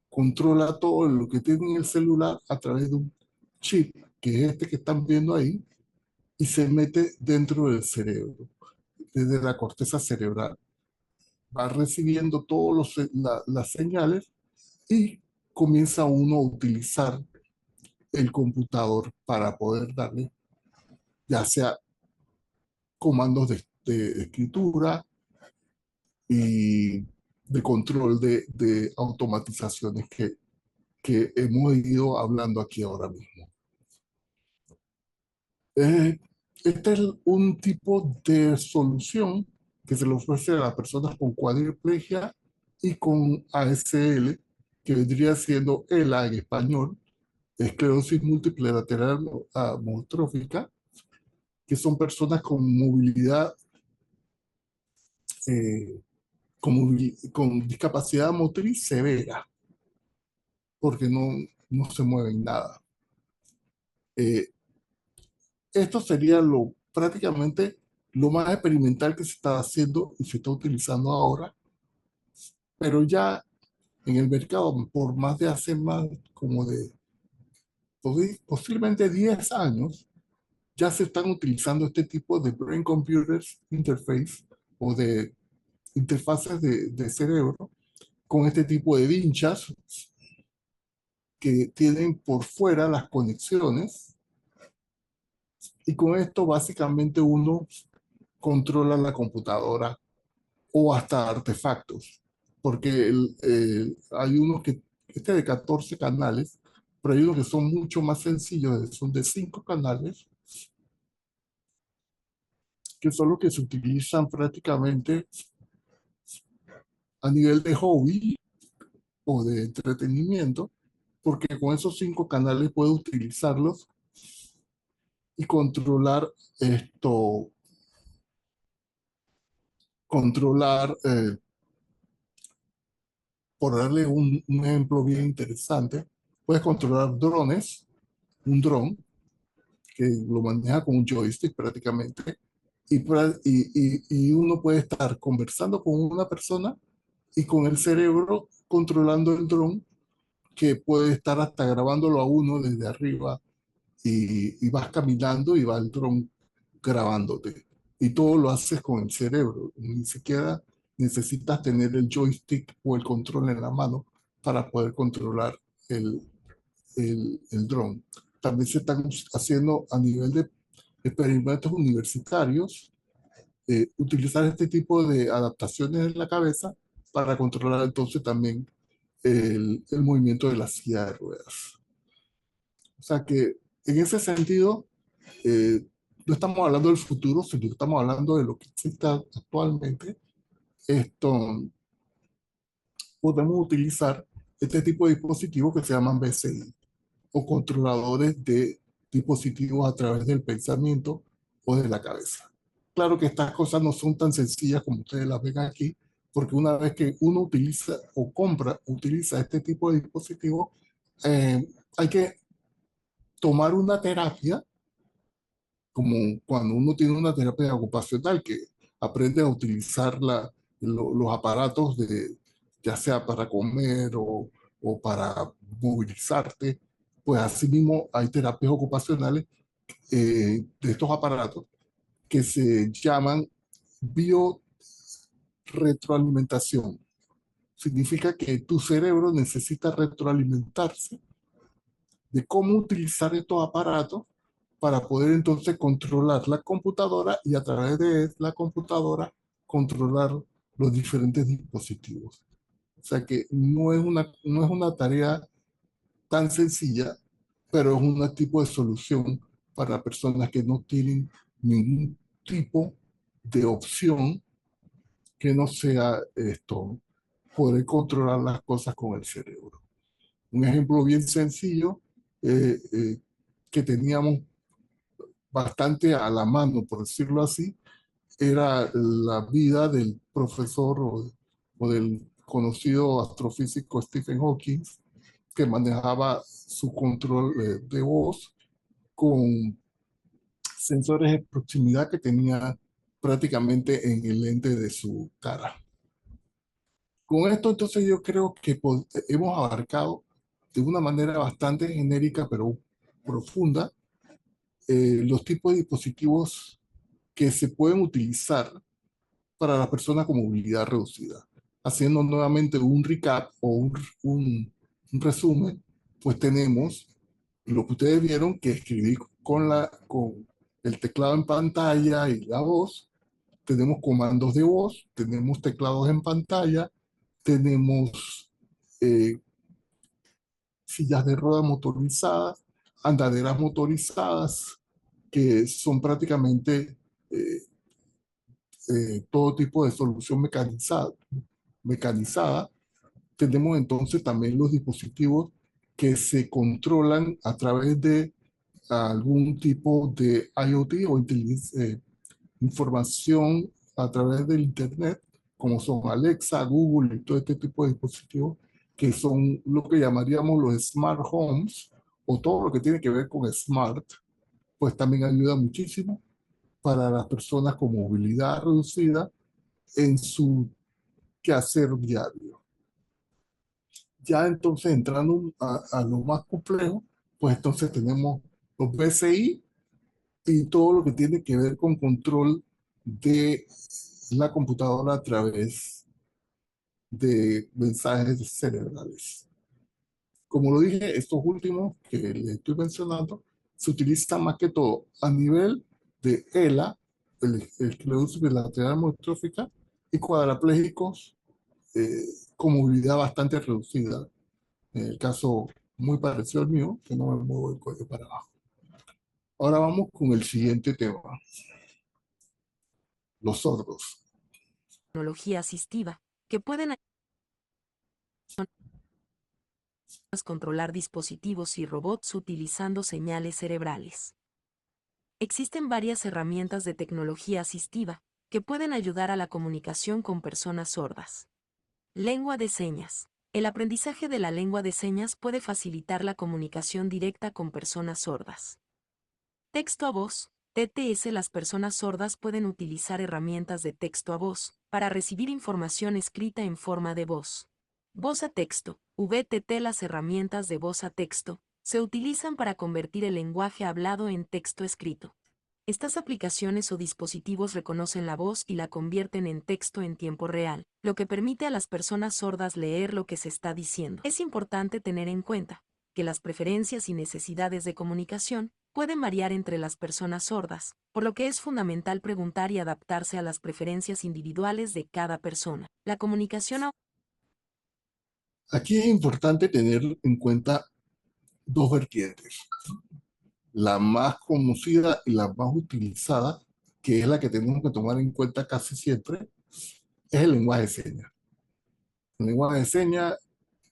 controla todo lo que tiene en el celular a través de un chip, que es este que están viendo ahí, y se mete dentro del cerebro, desde la corteza cerebral. Va recibiendo todas las señales y comienza uno a utilizar el computador para poder darle, ya sea comandos de escritura y de control de automatizaciones que hemos ido hablando aquí ahora mismo. Este es un tipo de solución que se le ofrece a las personas con cuadriplegia y con ASL, que vendría siendo ELA en español, esclerosis múltiple lateral amiotrófica, que son personas con movilidad, eh, con discapacidad motriz severa, porque no se mueven nada. Esto sería prácticamente lo más experimental que se está haciendo y se está utilizando ahora, pero ya en el mercado por más de hace más como de posiblemente 10 años, ya se están utilizando este tipo de Brain Computer Interface o de interfaces de cerebro con este tipo de vinchas que tienen por fuera las conexiones, y con esto básicamente uno controla la computadora o hasta artefactos, porque hay unos que, este de 14 canales, pero hay unos que son mucho más sencillos, son de 5 canales, que son los que se utilizan prácticamente a nivel de hobby o de entretenimiento, porque con esos 5 canales puedo utilizarlos y controlar esto, controlar, por darle un ejemplo bien interesante, puedes controlar drones, un dron que lo maneja con un joystick prácticamente, y uno puede estar conversando con una persona y con el cerebro controlando el dron, que puede estar hasta grabándolo a uno desde arriba, y vas caminando y va el dron grabándote. Y todo lo haces con el cerebro. Ni siquiera necesitas tener el joystick o el control en la mano para poder controlar el dron. También se están haciendo a nivel de experimentos universitarios, utilizar este tipo de adaptaciones en la cabeza para controlar entonces también el movimiento de la silla de ruedas. O sea que en ese sentido, no estamos hablando del futuro, sino que estamos hablando de lo que existe actualmente. Esto, podemos utilizar este tipo de dispositivos que se llaman BCI, o controladores de dispositivos a través del pensamiento o de la cabeza. Claro que estas cosas no son tan sencillas como ustedes las ven aquí, porque una vez que uno utiliza o utiliza este tipo de dispositivos, hay que tomar una terapia, como cuando uno tiene una terapia ocupacional, que aprende a utilizar los aparatos ya sea para comer o para movilizarte. Pues así mismo hay terapias ocupacionales, de estos aparatos, que se llaman bioretroalimentación. Significa que tu cerebro necesita retroalimentarse de cómo utilizar estos aparatos para poder entonces controlar la computadora, y a través de la computadora controlar los diferentes dispositivos. O sea que no es una tarea tan sencilla, pero es un tipo de solución para personas que no tienen ningún tipo de opción que no sea esto, poder controlar las cosas con el cerebro. Un ejemplo bien sencillo, que teníamos bastante a la mano, por decirlo así, era la vida del profesor o del conocido astrofísico Stephen Hawking, que manejaba su control de voz con sensores de proximidad que tenía prácticamente en el lente de su cara. Con esto entonces yo creo que hemos abarcado de una manera bastante genérica pero profunda los tipos de dispositivos que se pueden utilizar para las personas con movilidad reducida. Haciendo nuevamente un recap o un resumen, pues tenemos lo que ustedes vieron que escribí con el teclado en pantalla y la voz. Tenemos comandos de voz, tenemos teclados en pantalla, tenemos sillas de ruedas motorizadas, andaderas motorizadas, que son prácticamente eh, todo tipo de solución mecanizada. Tenemos entonces también los dispositivos que se controlan a través de algún tipo de IoT o información a través del Internet, como son Alexa, Google y todo este tipo de dispositivos, que son lo que llamaríamos los smart homes, o todo lo que tiene que ver con smart, pues también ayuda muchísimo para las personas con movilidad reducida en su quehacer diario. Ya entonces entrando a lo más complejo, pues entonces tenemos los BCI y todo lo que tiene que ver con control de la computadora a través de mensajes cerebrales. Como lo dije, estos últimos que les estoy mencionando se utilizan más que todo a nivel de ELA, esclerosis lateral amiotrófica, y cuadraplégicos con movilidad bastante reducida. En el caso muy parecido al mío, que no me muevo el cuello para abajo. Ahora vamos con el siguiente tema, los sordos. Tecnología asistiva, que pueden controlar dispositivos y robots utilizando señales cerebrales. Existen varias herramientas de tecnología asistiva que pueden ayudar a la comunicación con personas sordas. Lengua de señas. El aprendizaje de la lengua de señas puede facilitar la comunicación directa con personas sordas. Texto a voz. TTS. Las personas sordas pueden utilizar herramientas de texto a voz para recibir información escrita en forma de voz. Voz a texto. VTT. Las herramientas de voz a texto se utilizan para convertir el lenguaje hablado en texto escrito. Estas aplicaciones o dispositivos reconocen la voz y la convierten en texto en tiempo real, lo que permite a las personas sordas leer lo que se está diciendo. Es importante tener en cuenta que las preferencias y necesidades de comunicación pueden variar entre las personas sordas, por lo que es fundamental preguntar y adaptarse a las preferencias individuales de cada persona. La comunicación Aquí es importante tener en cuenta dos vertientes. La más conocida y la más utilizada, que es la que tenemos que tomar en cuenta casi siempre, es el lenguaje de señas. El lenguaje de señas,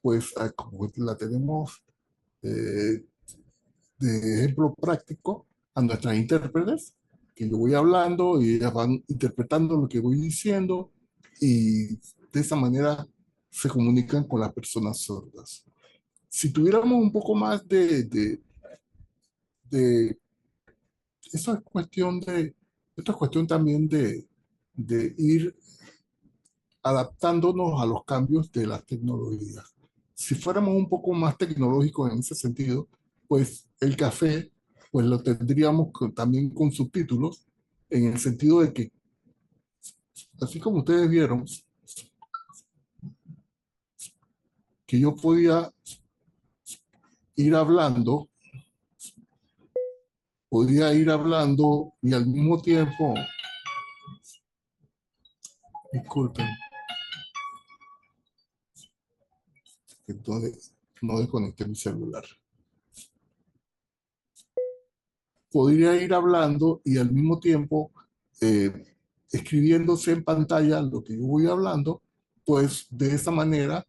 pues como la tenemos de ejemplo práctico a nuestras intérpretes, que yo voy hablando y ellas van interpretando lo que voy diciendo y de esa manera se comunican con las personas sordas. Si tuviéramos un poco más de eso es cuestión esto es cuestión también de ir adaptándonos a los cambios de las tecnologías. Si fuéramos un poco más tecnológicos en ese sentido, pues el café, pues lo tendríamos también con subtítulos, en el sentido de que, así como ustedes vieron, que yo podía ir hablando y al mismo tiempo, disculpen, entonces no desconecté mi celular. Podría ir hablando y al mismo tiempo escribiéndose en pantalla lo que yo voy hablando, pues de esa manera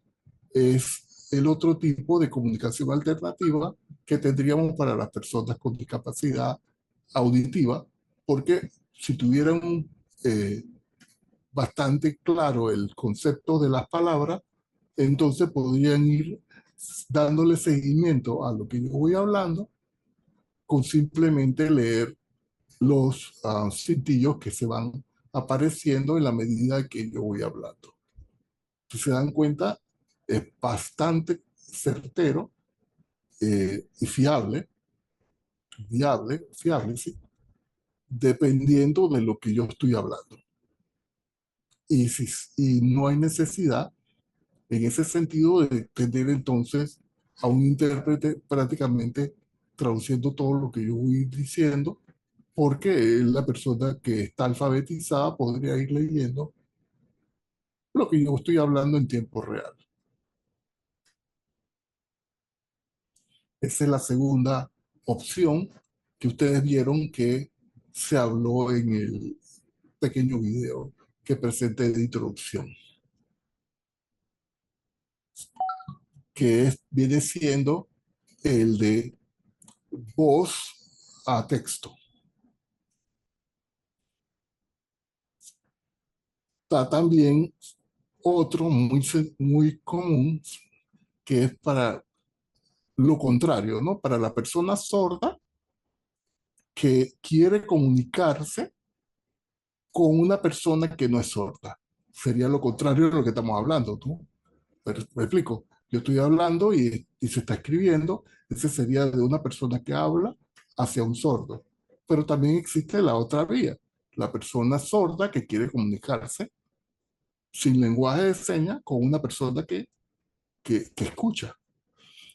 es el otro tipo de comunicación alternativa que tendríamos para las personas con discapacidad auditiva, porque si tuvieran bastante claro el concepto de las palabras, entonces podrían ir dándole seguimiento a lo que yo voy hablando con simplemente leer los cintillos que se van apareciendo en la medida que yo voy hablando. Si se dan cuenta, es bastante certero y fiable fiable, sí, dependiendo de lo que yo estoy hablando. Y no hay necesidad en ese sentido de tener entonces a un intérprete prácticamente traduciendo todo lo que yo voy diciendo, porque la persona que está alfabetizada podría ir leyendo lo que yo estoy hablando en tiempo real. Esa es la segunda opción que ustedes vieron que se habló en el pequeño video que presenté de introducción, que viene siendo el de voz a texto. Está también otro muy común, que es para lo contrario, ¿no? Para la persona sorda que quiere comunicarse con una persona que no es sorda. Sería lo contrario de lo que estamos hablando, ¿no? Pero, me explico. Yo estoy hablando y se está escribiendo. Ese sería de una persona que habla hacia un sordo. Pero también existe la otra vía. La persona sorda que quiere comunicarse sin lenguaje de señas con una persona que escucha.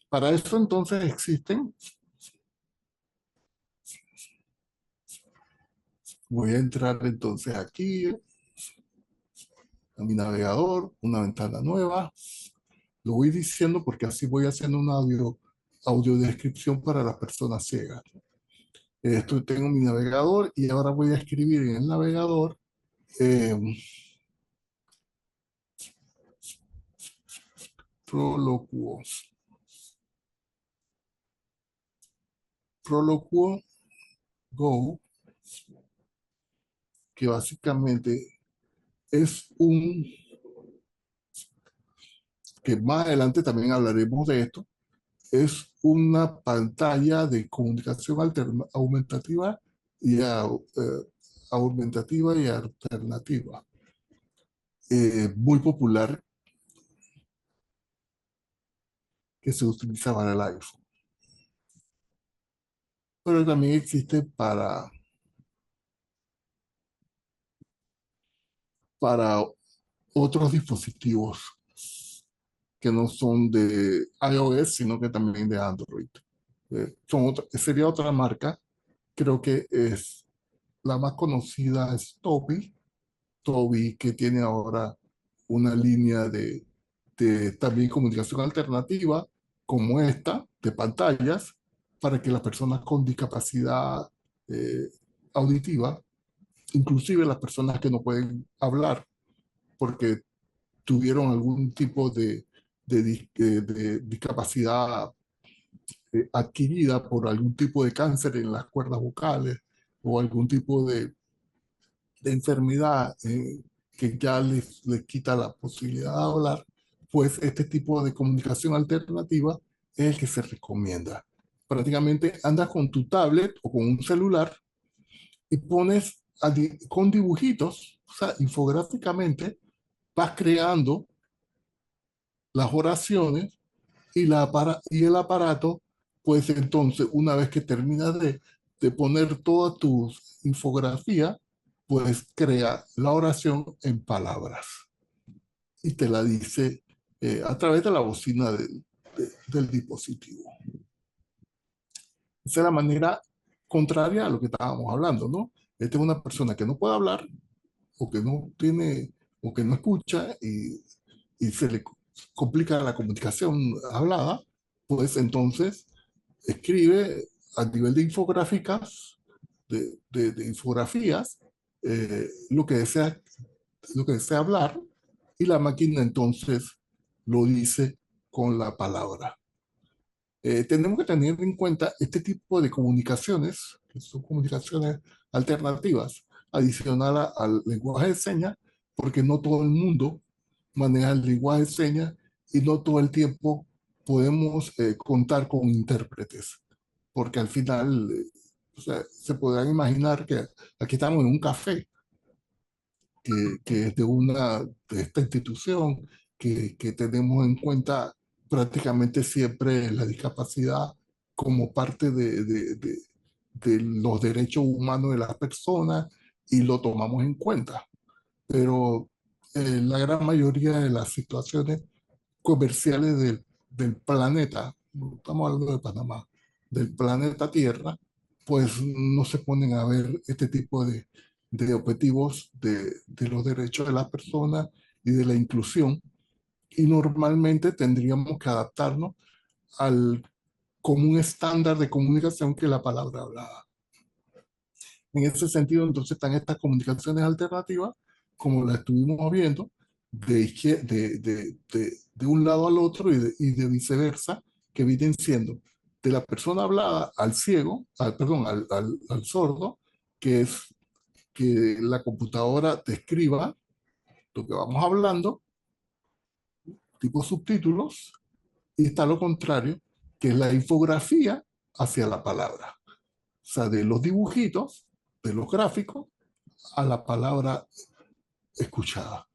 Para eso entonces existen, voy a entrar entonces aquí a mi navegador, una ventana nueva. Lo voy diciendo porque así voy haciendo una audiodescripción para las personas ciegas. Tengo mi navegador y ahora voy a escribir en el navegador eh, Proloquo. Proloquo Go, que básicamente es que más adelante también hablaremos de esto, es una pantalla de comunicación aumentativa aumentativa y alternativa, muy popular, que se utiliza para el iPhone. Pero también existe para otros dispositivos que no son de iOS, sino que también de Android. Sería otra marca, creo que es la más conocida, es Tobii, que tiene ahora una línea de también comunicación alternativa como esta, de pantallas, para que las personas con discapacidad eh, auditiva, inclusive las personas que no pueden hablar porque tuvieron algún tipo de discapacidad adquirida por algún tipo de cáncer en las cuerdas vocales o algún tipo de enfermedad que ya les quita la posibilidad de hablar, pues este tipo de comunicación alternativa es el que se recomienda. Prácticamente andas con tu tablet o con un celular y pones con dibujitos, o sea, infográficamente, vas creando las oraciones y el aparato, pues entonces, una vez que terminas de poner toda tu infografía, pues crea la oración en palabras y te la dice a través de la bocina del dispositivo. Esa es la manera contraria a lo que estábamos hablando, ¿no? Esta es una persona que no puede hablar o que no tiene o que no escucha y se le complica la comunicación hablada, pues entonces escribe a nivel de infográficas, de infografías, lo lo que desea hablar y la máquina entonces lo dice con la palabra. Tenemos que tener en cuenta este tipo de comunicaciones, que son comunicaciones alternativas, adicional al lenguaje de señas, porque no todo el mundo maneja el lenguaje de señas y no todo el tiempo podemos contar con intérpretes, porque al final o sea, se podrán imaginar que aquí estamos en un café que es de esta institución, que tenemos en cuenta prácticamente siempre la discapacidad como parte de los derechos humanos de las personas y lo tomamos en cuenta. Pero la gran mayoría de las situaciones comerciales del planeta, no estamos hablando de Panamá, del planeta Tierra, pues no se ponen a ver este tipo de objetivos de los derechos de las personas y de la inclusión. Y normalmente tendríamos que adaptarnos al común estándar de comunicación que es la palabra hablada. En ese sentido, entonces están estas comunicaciones alternativas, como las estuvimos viendo, de un lado al otro y de viceversa, que vienen siendo de la persona hablada al ciego, perdón, al sordo, que es que la computadora te escriba lo que vamos hablando, tipo subtítulos, y está lo contrario, que es la infografía hacia la palabra. O sea, de los dibujitos, de los gráficos, a la palabra escuchada.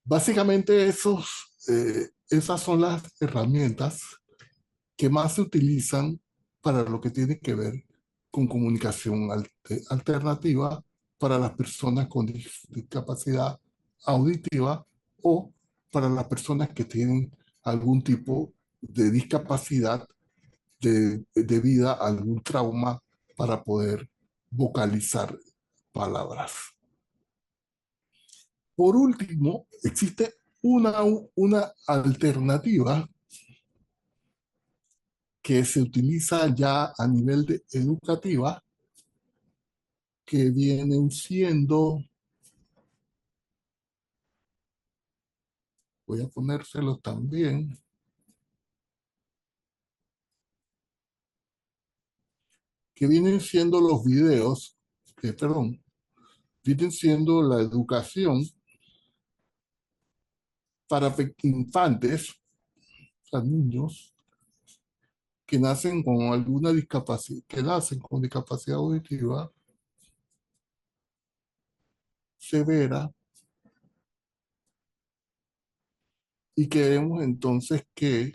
Básicamente esas son las herramientas que más se utilizan para lo que tiene que ver con comunicación alternativa para las personas con discapacidad auditiva o para las personas que tienen algún tipo de discapacidad debida a algún trauma para poder vocalizar palabras. Por último, existe una alternativa que se utiliza ya a nivel educativa, que vienen siendo, voy a ponérselo también, que vienen siendo los videos, perdón, vienen siendo la educación para infantes, para niños que nacen con alguna discapacidad, que nacen con discapacidad auditiva severa, y queremos entonces que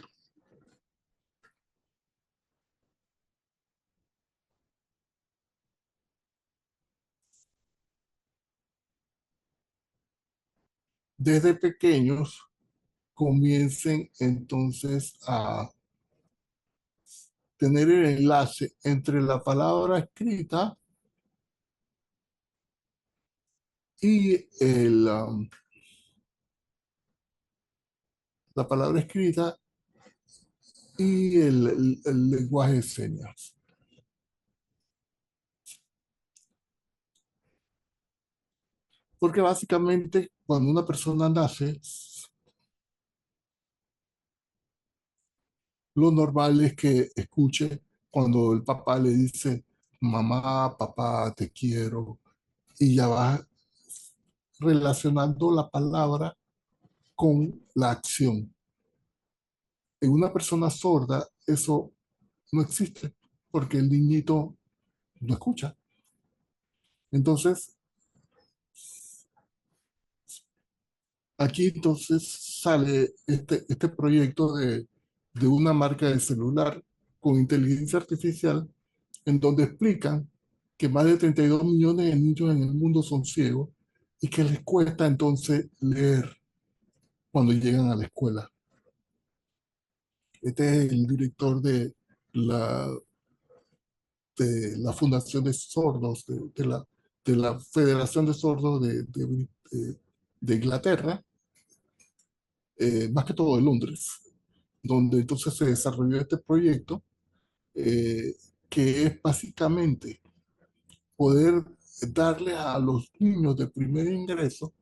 desde pequeños comiencen entonces a tener el enlace entre la palabra escrita y la palabra escrita y el lenguaje de señas. Porque básicamente cuando una persona nace, lo normal es que escuche cuando el papá le dice, mamá, papá, te quiero, y ya va relacionando la palabra con la acción. En una persona sorda eso no existe, porque el niñito no escucha. Entonces, aquí entonces sale este proyecto de una marca de celular con inteligencia artificial, en donde explican que más de 32 millones de niños en el mundo son ciegos y que les cuesta entonces leer cuando llegan a la escuela. Este es el director la, de la Fundación de Sordos, de la Federación de Sordos de Inglaterra, más que todo de Londres, donde entonces se desarrolló este proyecto, que es básicamente poder darle a los niños de primer ingreso,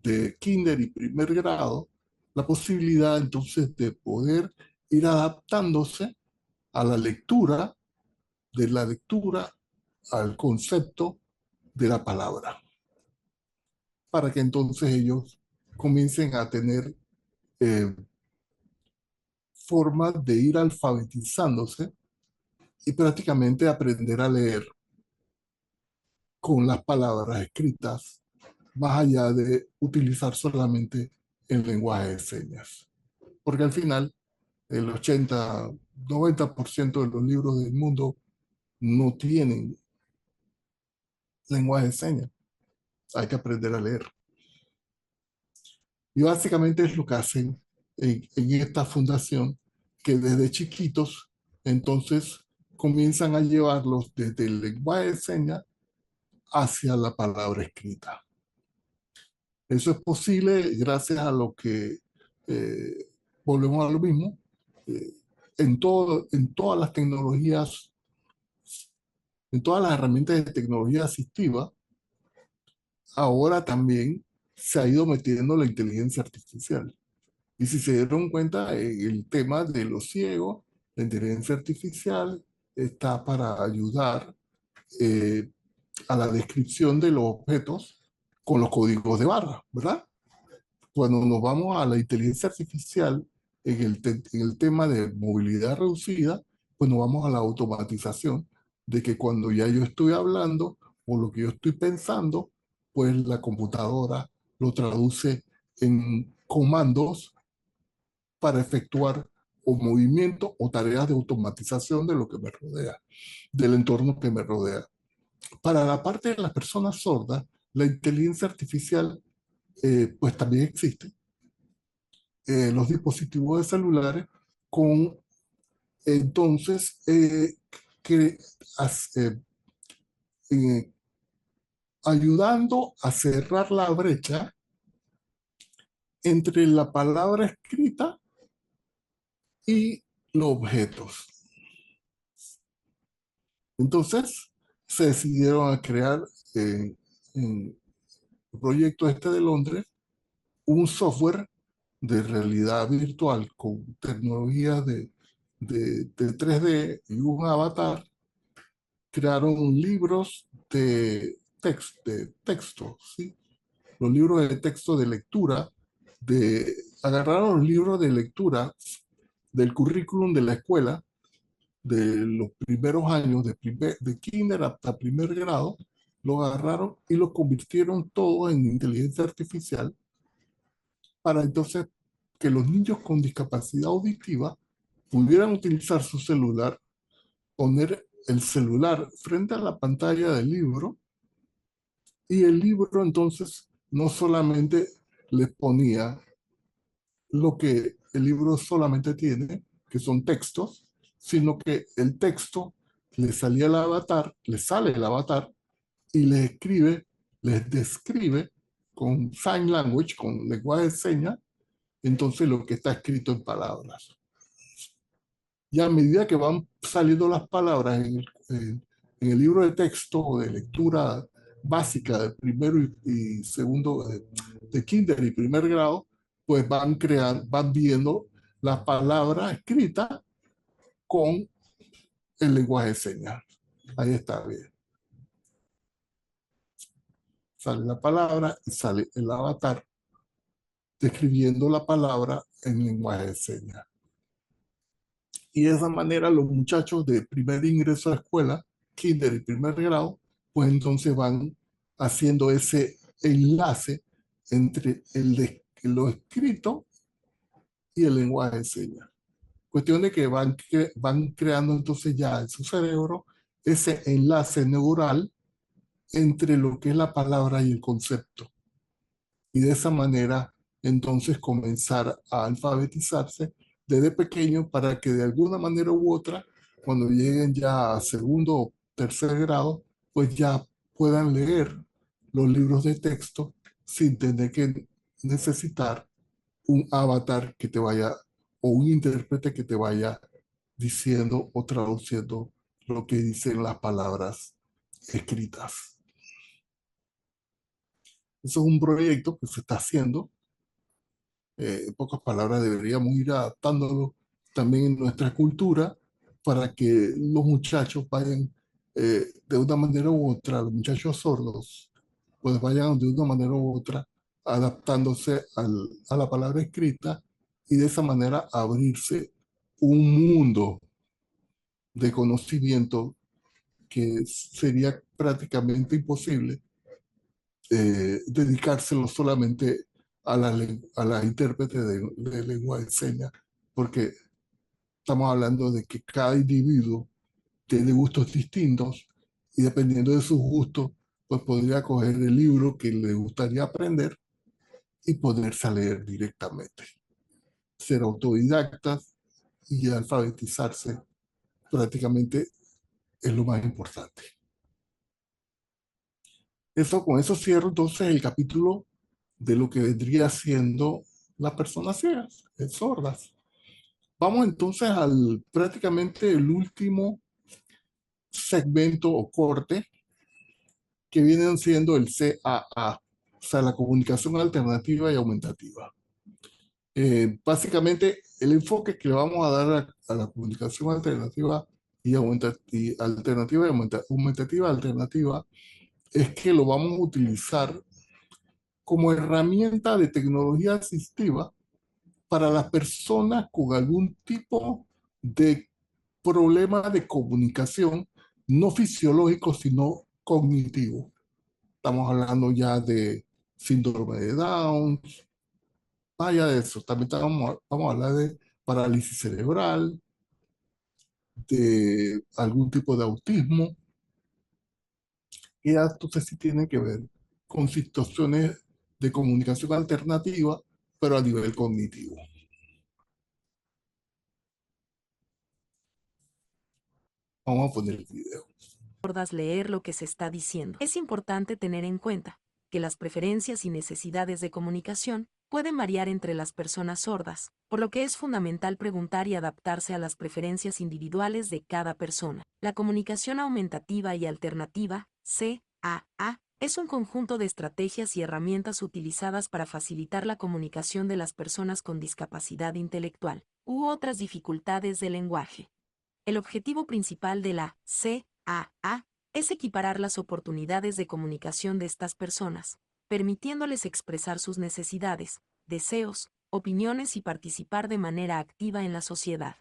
de kinder y primer grado, la posibilidad entonces de poder ir adaptándose a la lectura, de la lectura al concepto de la palabra, para que entonces ellos comiencen a tener eh, formas de ir alfabetizándose y prácticamente aprender a leer con las palabras escritas, más allá de utilizar solamente el lenguaje de señas. Porque al final, el 80, 90% de los libros del mundo no tienen lenguaje de señas. Hay que aprender a leer. Y básicamente es lo que hacen en esta fundación, que desde chiquitos, entonces comienzan a llevarlos desde el lenguaje de señas hacia la palabra escrita. Eso es posible gracias a lo que, volvemos a lo mismo, eh, en todas las tecnologías, en todas las herramientas de tecnología asistiva, ahora también se ha ido metiendo la inteligencia artificial. Y si se dieron cuenta, el tema de los ciegos, la inteligencia artificial está para ayudar eh, a la descripción de los objetos con los códigos de barra, ¿verdad? Cuando nos vamos a la inteligencia artificial en el tema de movilidad reducida, pues nos vamos a la automatización de que cuando ya yo estoy hablando o lo que yo estoy pensando, pues la computadora lo traduce en comandos para efectuar o movimientos o tareas de automatización de lo que me rodea, del entorno que me rodea. Para la parte de las personas sordas, la inteligencia artificial pues también existe. Los dispositivos de celulares con entonces que, eh, eh, ayudando a cerrar la brecha entre la palabra escrita y los objetos. Entonces se decidieron a crear en el proyecto este de Londres un software de realidad virtual con tecnología de 3D y un avatar. Crearon libros de texto, ¿sí? Los libros de texto de lectura, agarraron los libros de lectura del currículum de la escuela de los primeros años, de kinder hasta primer grado, lo agarraron y lo convirtieron todo en inteligencia artificial para entonces que los niños con discapacidad auditiva pudieran utilizar su celular, poner el celular frente a la pantalla del libro y el libro entonces no solamente les ponía lo que el libro solamente tiene, que son textos, sino que el texto le salía el avatar, le sale el avatar y les escribe, les describe con sign language, con lenguaje de señas, entonces lo que está escrito en palabras. Y a medida que van saliendo las palabras en el libro de texto o de lectura básica de primero y segundo, de kinder y primer grado, pues van viendo la palabra escrita con el lenguaje de señas. Ahí está bien. Sale la palabra y sale el avatar describiendo la palabra en lenguaje de señas. Y de esa manera los muchachos de primer ingreso a la escuela, kinder y primer grado, pues entonces van haciendo ese enlace entre lo escrito y el lenguaje de señas. Cuestión de que van creando entonces ya en su cerebro ese enlace neural entre lo que es la palabra y el concepto. Y de esa manera entonces comenzar a alfabetizarse desde pequeño para que de alguna manera u otra, cuando lleguen ya a segundo o tercer grado, pues ya puedan leer los libros de texto sin tener que necesitar un avatar que te vaya o un intérprete que te vaya diciendo o traduciendo lo que dicen las palabras escritas. Eso es un proyecto que se está haciendo. En pocas palabras, deberíamos ir adaptándolo también en nuestra cultura para que los muchachos vayan de una manera u otra, los muchachos sordos, pues vayan de una manera u otra adaptándose a la palabra escrita y de esa manera abrirse un mundo de conocimiento que sería prácticamente imposible dedicárselo solamente a la intérprete de lengua de señas, porque Estamos hablando de que cada individuo tiene gustos distintos y dependiendo de sus gustos, pues podría coger el libro que le gustaría aprender y ponerse a leer directamente. Ser autodidactas y alfabetizarse prácticamente es lo más importante. Con eso cierro entonces el capítulo de lo que vendría siendo las personas ciegas, sordas. Vamos entonces al prácticamente el último segmento o corte que vienen siendo el CAA, o sea, la comunicación alternativa y aumentativa. Básicamente, el enfoque que le vamos a dar a la comunicación alternativa y aumentativa alternativa es que lo vamos a utilizar como herramienta de tecnología asistiva para las personas con algún tipo de problema de comunicación, no fisiológico, sino cognitivo. Estamos hablando ya de síndrome de Down, vaya de eso. También vamos a hablar de parálisis cerebral, de algún tipo de autismo, y entonces sí tienen que ver con situaciones de comunicación alternativa, pero a nivel cognitivo. Vamos a poner el video. Sordas leer lo que se está diciendo. Es importante tener en cuenta que las preferencias y necesidades de comunicación pueden variar entre las personas sordas, por lo que es fundamental preguntar y adaptarse a las preferencias individuales de cada persona. La comunicación aumentativa y alternativa, CAA, es un conjunto de estrategias y herramientas utilizadas para facilitar la comunicación de las personas con discapacidad intelectual u otras dificultades del lenguaje. El objetivo principal de la CAA es equiparar las oportunidades de comunicación de estas personas, permitiéndoles expresar sus necesidades, deseos, opiniones y participar de manera activa en la sociedad.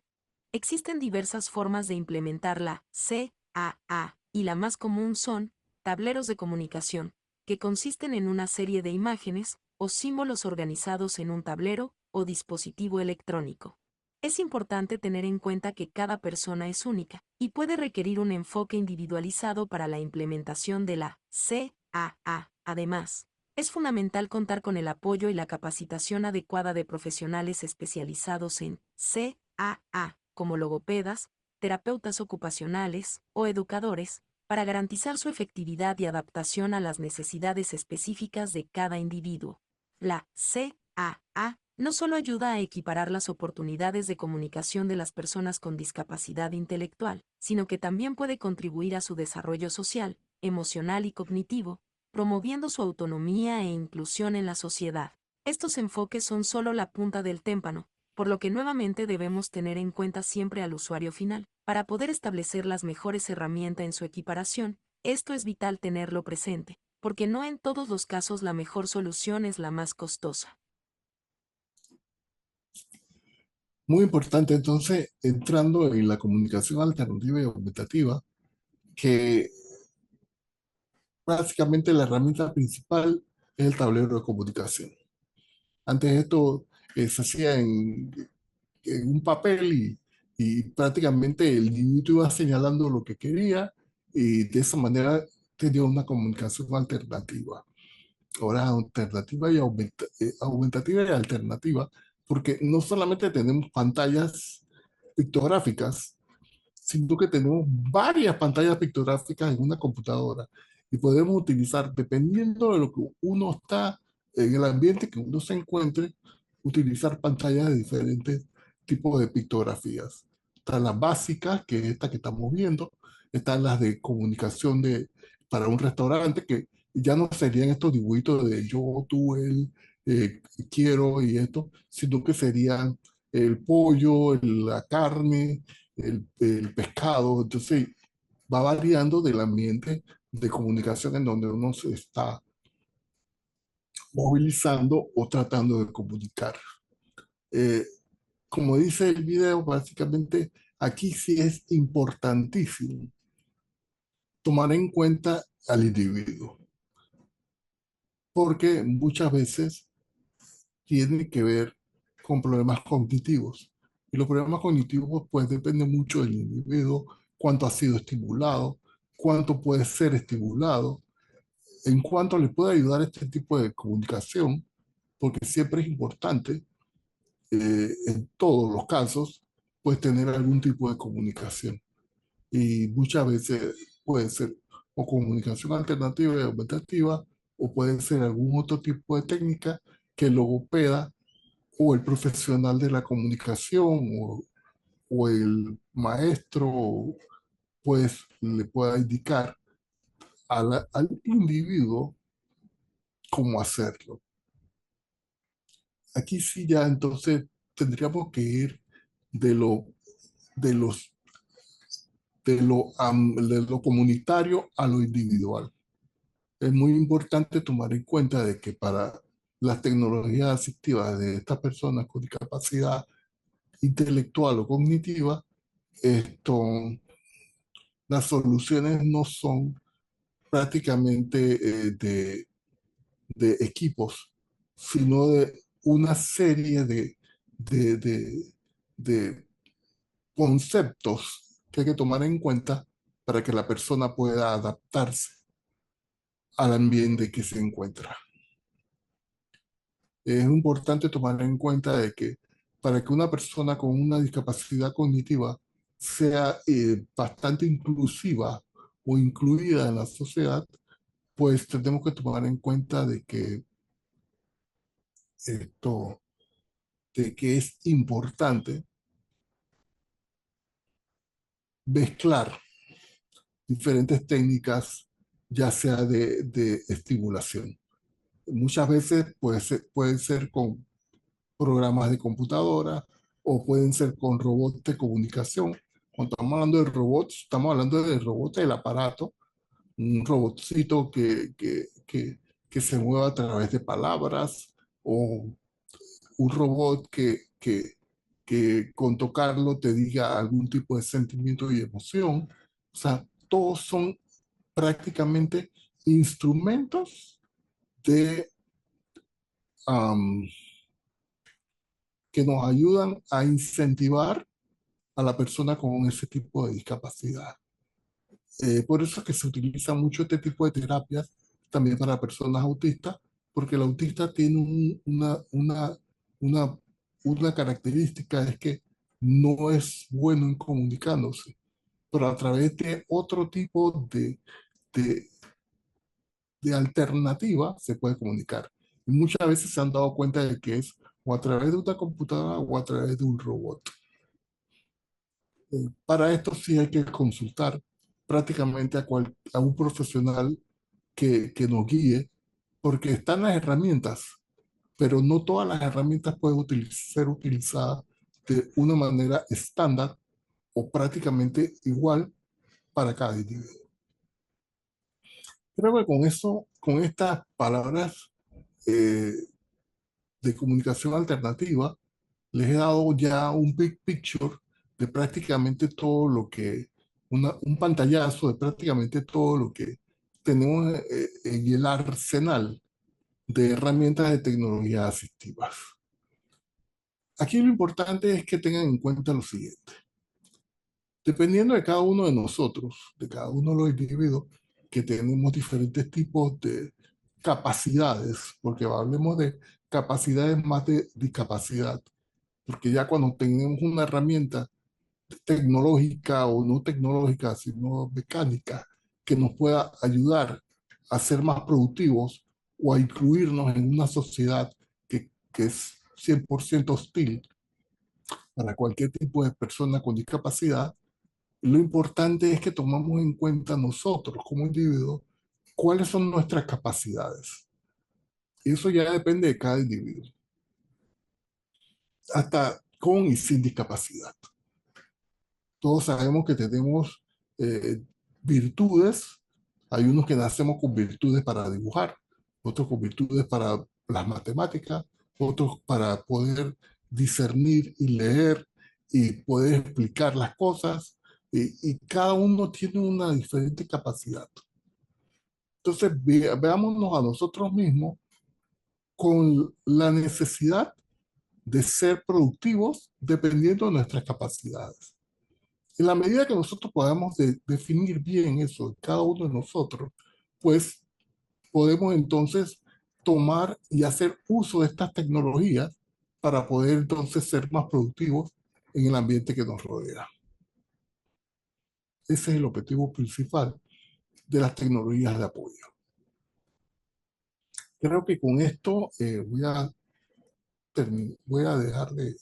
Existen diversas formas de implementar la CAA y la más común son tableros de comunicación, que consisten en una serie de imágenes o símbolos organizados en un tablero o dispositivo electrónico. Es importante tener en cuenta que cada persona es única y puede requerir un enfoque individualizado para la implementación de la CAA. Además, es fundamental contar con el apoyo y la capacitación adecuada de profesionales especializados en CAA, como logopedas, terapeutas ocupacionales o educadores, para garantizar su efectividad y adaptación a las necesidades específicas de cada individuo. La CAA no solo ayuda a equiparar las oportunidades de comunicación de las personas con discapacidad intelectual, sino que también puede contribuir a su desarrollo social, emocional y cognitivo, promoviendo su autonomía e inclusión en la sociedad. Estos enfoques son solo la punta del témpano, por lo que nuevamente debemos tener en cuenta siempre al usuario final. Para poder establecer las mejores herramientas en su equiparación, esto es vital tenerlo presente, porque no en todos los casos la mejor solución es la más costosa. Muy importante entonces, entrando en la comunicación alternativa y aumentativa, que básicamente la herramienta principal es el tablero de comunicación. Antes esto se hacía en un papel y prácticamente el individuo iba señalando lo que quería y de esa manera tenía una comunicación alternativa. Ahora alternativa y aumentativa y alternativa, porque no solamente tenemos pantallas pictográficas, sino que tenemos varias pantallas pictográficas en una computadora y podemos utilizar, dependiendo de lo que uno está, en el ambiente que uno se encuentre, utilizar pantallas de diferentes tipos de pictografías. Están las básicas, que es esta que estamos viendo, están las de comunicación para un restaurante, que ya no serían estos dibujitos de yo, tú, él, quiero y esto, sino que serían el pollo, la carne, el pescado. Entonces va variando del ambiente de comunicación en donde uno se está movilizando o tratando de comunicar. Eh, Como dice el video, básicamente aquí sí es importantísimo tomar en cuenta al individuo, porque muchas veces tiene que ver con problemas cognitivos. Y los problemas cognitivos pues dependen mucho del individuo, cuánto ha sido estimulado, cuánto puede ser estimulado, en cuánto le puede ayudar este tipo de comunicación, porque siempre es importante, en todos los casos, pues tener algún tipo de comunicación. Y muchas veces puede ser o comunicación alternativa y aumentativa, o puede ser algún otro tipo de técnica que el logopeda o el profesional de la comunicación o el maestro pues le pueda indicar al individuo cómo hacerlo. Aquí sí ya entonces tendríamos que ir de lo, de los, de lo comunitario a lo individual. Es muy importante tomar en cuenta de que para las tecnologías asistivas de estas personas con discapacidad intelectual o cognitiva, esto, las soluciones no son prácticamente de equipos, sino de una serie de conceptos que hay que tomar en cuenta para que la persona pueda adaptarse al ambiente que se encuentra. Es importante tomar en cuenta de que para que una persona con una discapacidad cognitiva sea bastante inclusiva o incluida en la sociedad, pues tenemos que tomar en cuenta de que esto, de que es importante mezclar diferentes técnicas, ya sea de estimulación. Muchas veces puede ser con programas de computadora o pueden ser con robots de comunicación. Cuando estamos hablando de robots, estamos hablando del robot del aparato, un robotcito que se mueva a través de palabras o un robot que con tocarlo te diga algún tipo de sentimiento y emoción. O sea, todos son prácticamente instrumentos de, um, que nos ayudan a incentivar a la persona con ese tipo de discapacidad. Por eso es que se utiliza mucho este tipo de terapias también para personas autistas, porque el autista tiene una, una característica, es que no es bueno en comunicándose, pero a través de otro tipo de, de alternativa se puede comunicar. Y muchas veces se han dado cuenta de que es o a través de una computadora o a través de un robot. Para esto sí hay que consultar prácticamente a un profesional que nos guíe, porque están las herramientas, pero no todas las herramientas pueden ser utilizadas de una manera estándar o prácticamente igual para cada individuo. Creo que con eso, con estas palabras eh, de comunicación alternativa, les he dado ya un big picture de prácticamente todo lo que, un pantallazo de prácticamente todo lo que tenemos en el arsenal de herramientas de tecnología asistivas. Aquí lo importante es que tengan en cuenta lo siguiente. Dependiendo de cada uno de nosotros, de cada uno de los individuos, que tenemos diferentes tipos de capacidades, porque hablemos de capacidades más de discapacidad, porque ya cuando tenemos una herramienta tecnológica o no tecnológica, sino mecánica, que nos pueda ayudar a ser más productivos o a incluirnos en una sociedad que es 100% hostil para cualquier tipo de persona con discapacidad, lo importante es que tomamos en cuenta nosotros como individuos cuáles son nuestras capacidades. Y eso ya depende de cada individuo, hasta con y sin discapacidad. Todos sabemos que tenemos eh, virtudes. Hay unos que nacemos con virtudes para dibujar, otros con virtudes para las matemáticas, otros para poder discernir y leer y poder explicar las cosas. Y cada uno tiene una diferente capacidad. Entonces, veámonos a nosotros mismos con la necesidad de ser productivos dependiendo de nuestras capacidades. En la medida que nosotros podamos definir bien eso, cada uno de nosotros, pues podemos entonces tomar y hacer uso de estas tecnologías para poder entonces ser más productivos en el ambiente que nos rodea. Ese es el objetivo principal de las tecnologías de apoyo. Creo que con esto voy a dejar de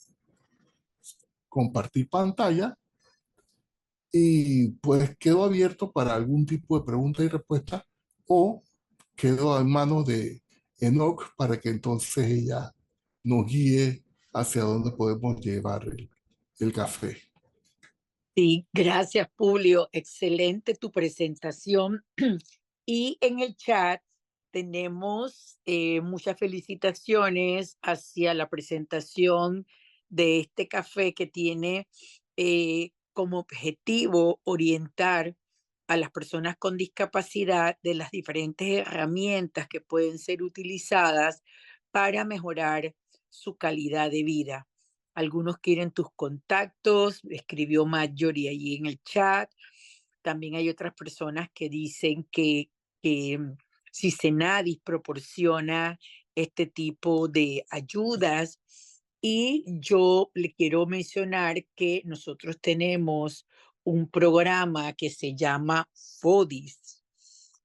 compartir pantalla y pues quedo abierto para algún tipo de pregunta y respuesta o quedo en manos de Enoch para que entonces ella nos guíe hacia dónde podemos llevar el café. Sí, gracias, Julio. Excelente tu presentación. Y en el chat tenemos muchas felicitaciones hacia la presentación de este café que tiene como objetivo orientar a las personas con discapacidad de las diferentes herramientas que pueden ser utilizadas para mejorar su calidad de vida. Algunos quieren tus contactos, escribió Marjorie allí en el chat. También hay otras personas que dicen que si Senadis proporciona este tipo de ayudas. Y yo le quiero mencionar que nosotros tenemos un programa que se llama FODIS,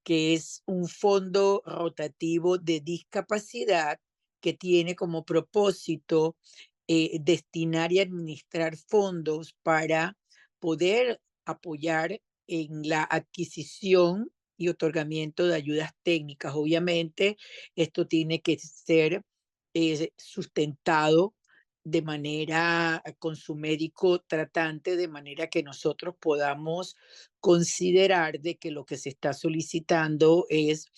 que es un fondo rotativo de discapacidad que tiene como propósito destinar y administrar fondos para poder apoyar en la adquisición y otorgamiento de ayudas técnicas. Obviamente, esto tiene que ser sustentado de manera con su médico tratante, de manera que nosotros podamos considerar de que lo que se está solicitando es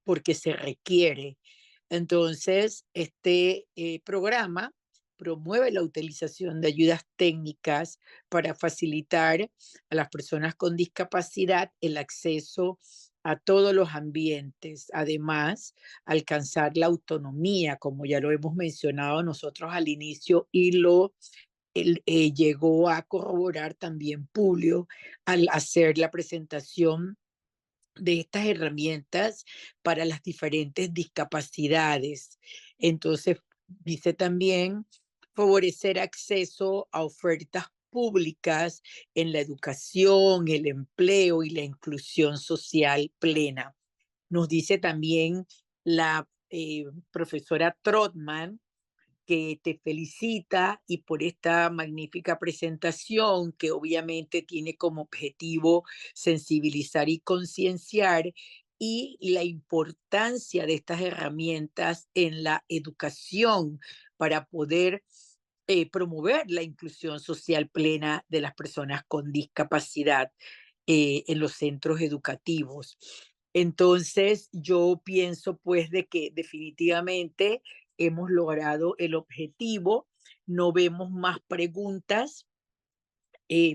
porque se requiere. Entonces, este programa promueve la utilización de ayudas técnicas para facilitar a las personas con discapacidad el acceso a todos los ambientes. Además, alcanzar la autonomía, como ya lo hemos mencionado nosotros al inicio, y llegó a corroborar también Publio al hacer la presentación de estas herramientas para las diferentes discapacidades. Entonces, dice también favorecer acceso a ofertas públicas en la educación, el empleo y la inclusión social plena. Nos dice también la profesora Trotman que te felicita y por esta magnífica presentación que obviamente tiene como objetivo sensibilizar y concienciar y la importancia de estas herramientas en la educación para poder promover la inclusión social plena de las personas con discapacidad en los centros educativos. Entonces, yo pienso pues de que definitivamente hemos logrado el objetivo. No vemos más preguntas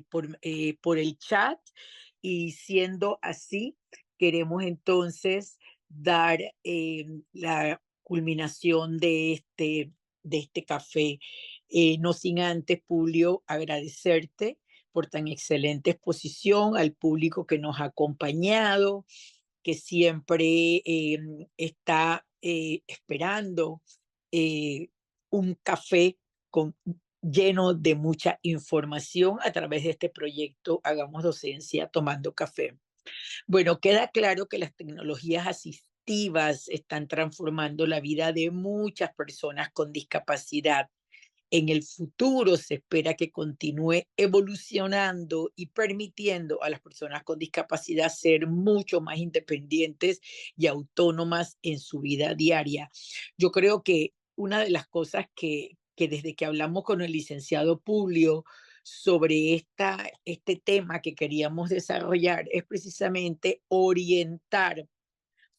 por el chat y siendo así, queremos entonces dar la culminación de este café. No sin antes, Julio, agradecerte por tan excelente exposición, al público que nos ha acompañado, que siempre está esperando un café con, lleno de mucha información a través de este proyecto Hagamos Docencia Tomando Café. Bueno, queda claro que las tecnologías asistivas están transformando la vida de muchas personas con discapacidad. En el futuro se espera que continúe evolucionando y permitiendo a las personas con discapacidad ser mucho más independientes y autónomas en su vida diaria. Yo creo que una de las cosas que desde que hablamos con el licenciado Publio sobre este tema que queríamos desarrollar es precisamente orientar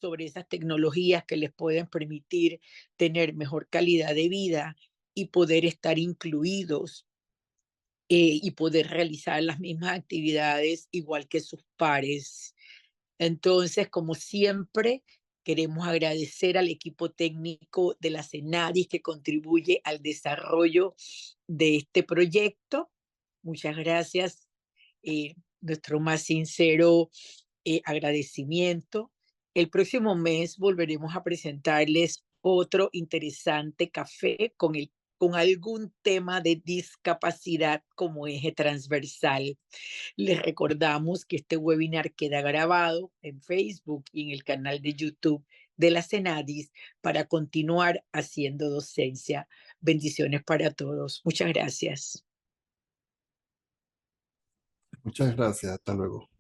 sobre esas tecnologías que les pueden permitir tener mejor calidad de vida y poder estar incluidos y poder realizar las mismas actividades igual que sus pares. Entonces, como siempre, Queremos agradecer al equipo técnico de la CENADIS que contribuye al desarrollo de este proyecto. Muchas gracias. Nuestro más sincero agradecimiento. El próximo mes volveremos a presentarles otro interesante café con algún tema de discapacidad como eje transversal. Les recordamos que este webinar queda grabado en Facebook y en el canal de YouTube de la CENADIS para continuar haciendo docencia. Bendiciones para todos. Muchas gracias. Muchas gracias. Hasta luego.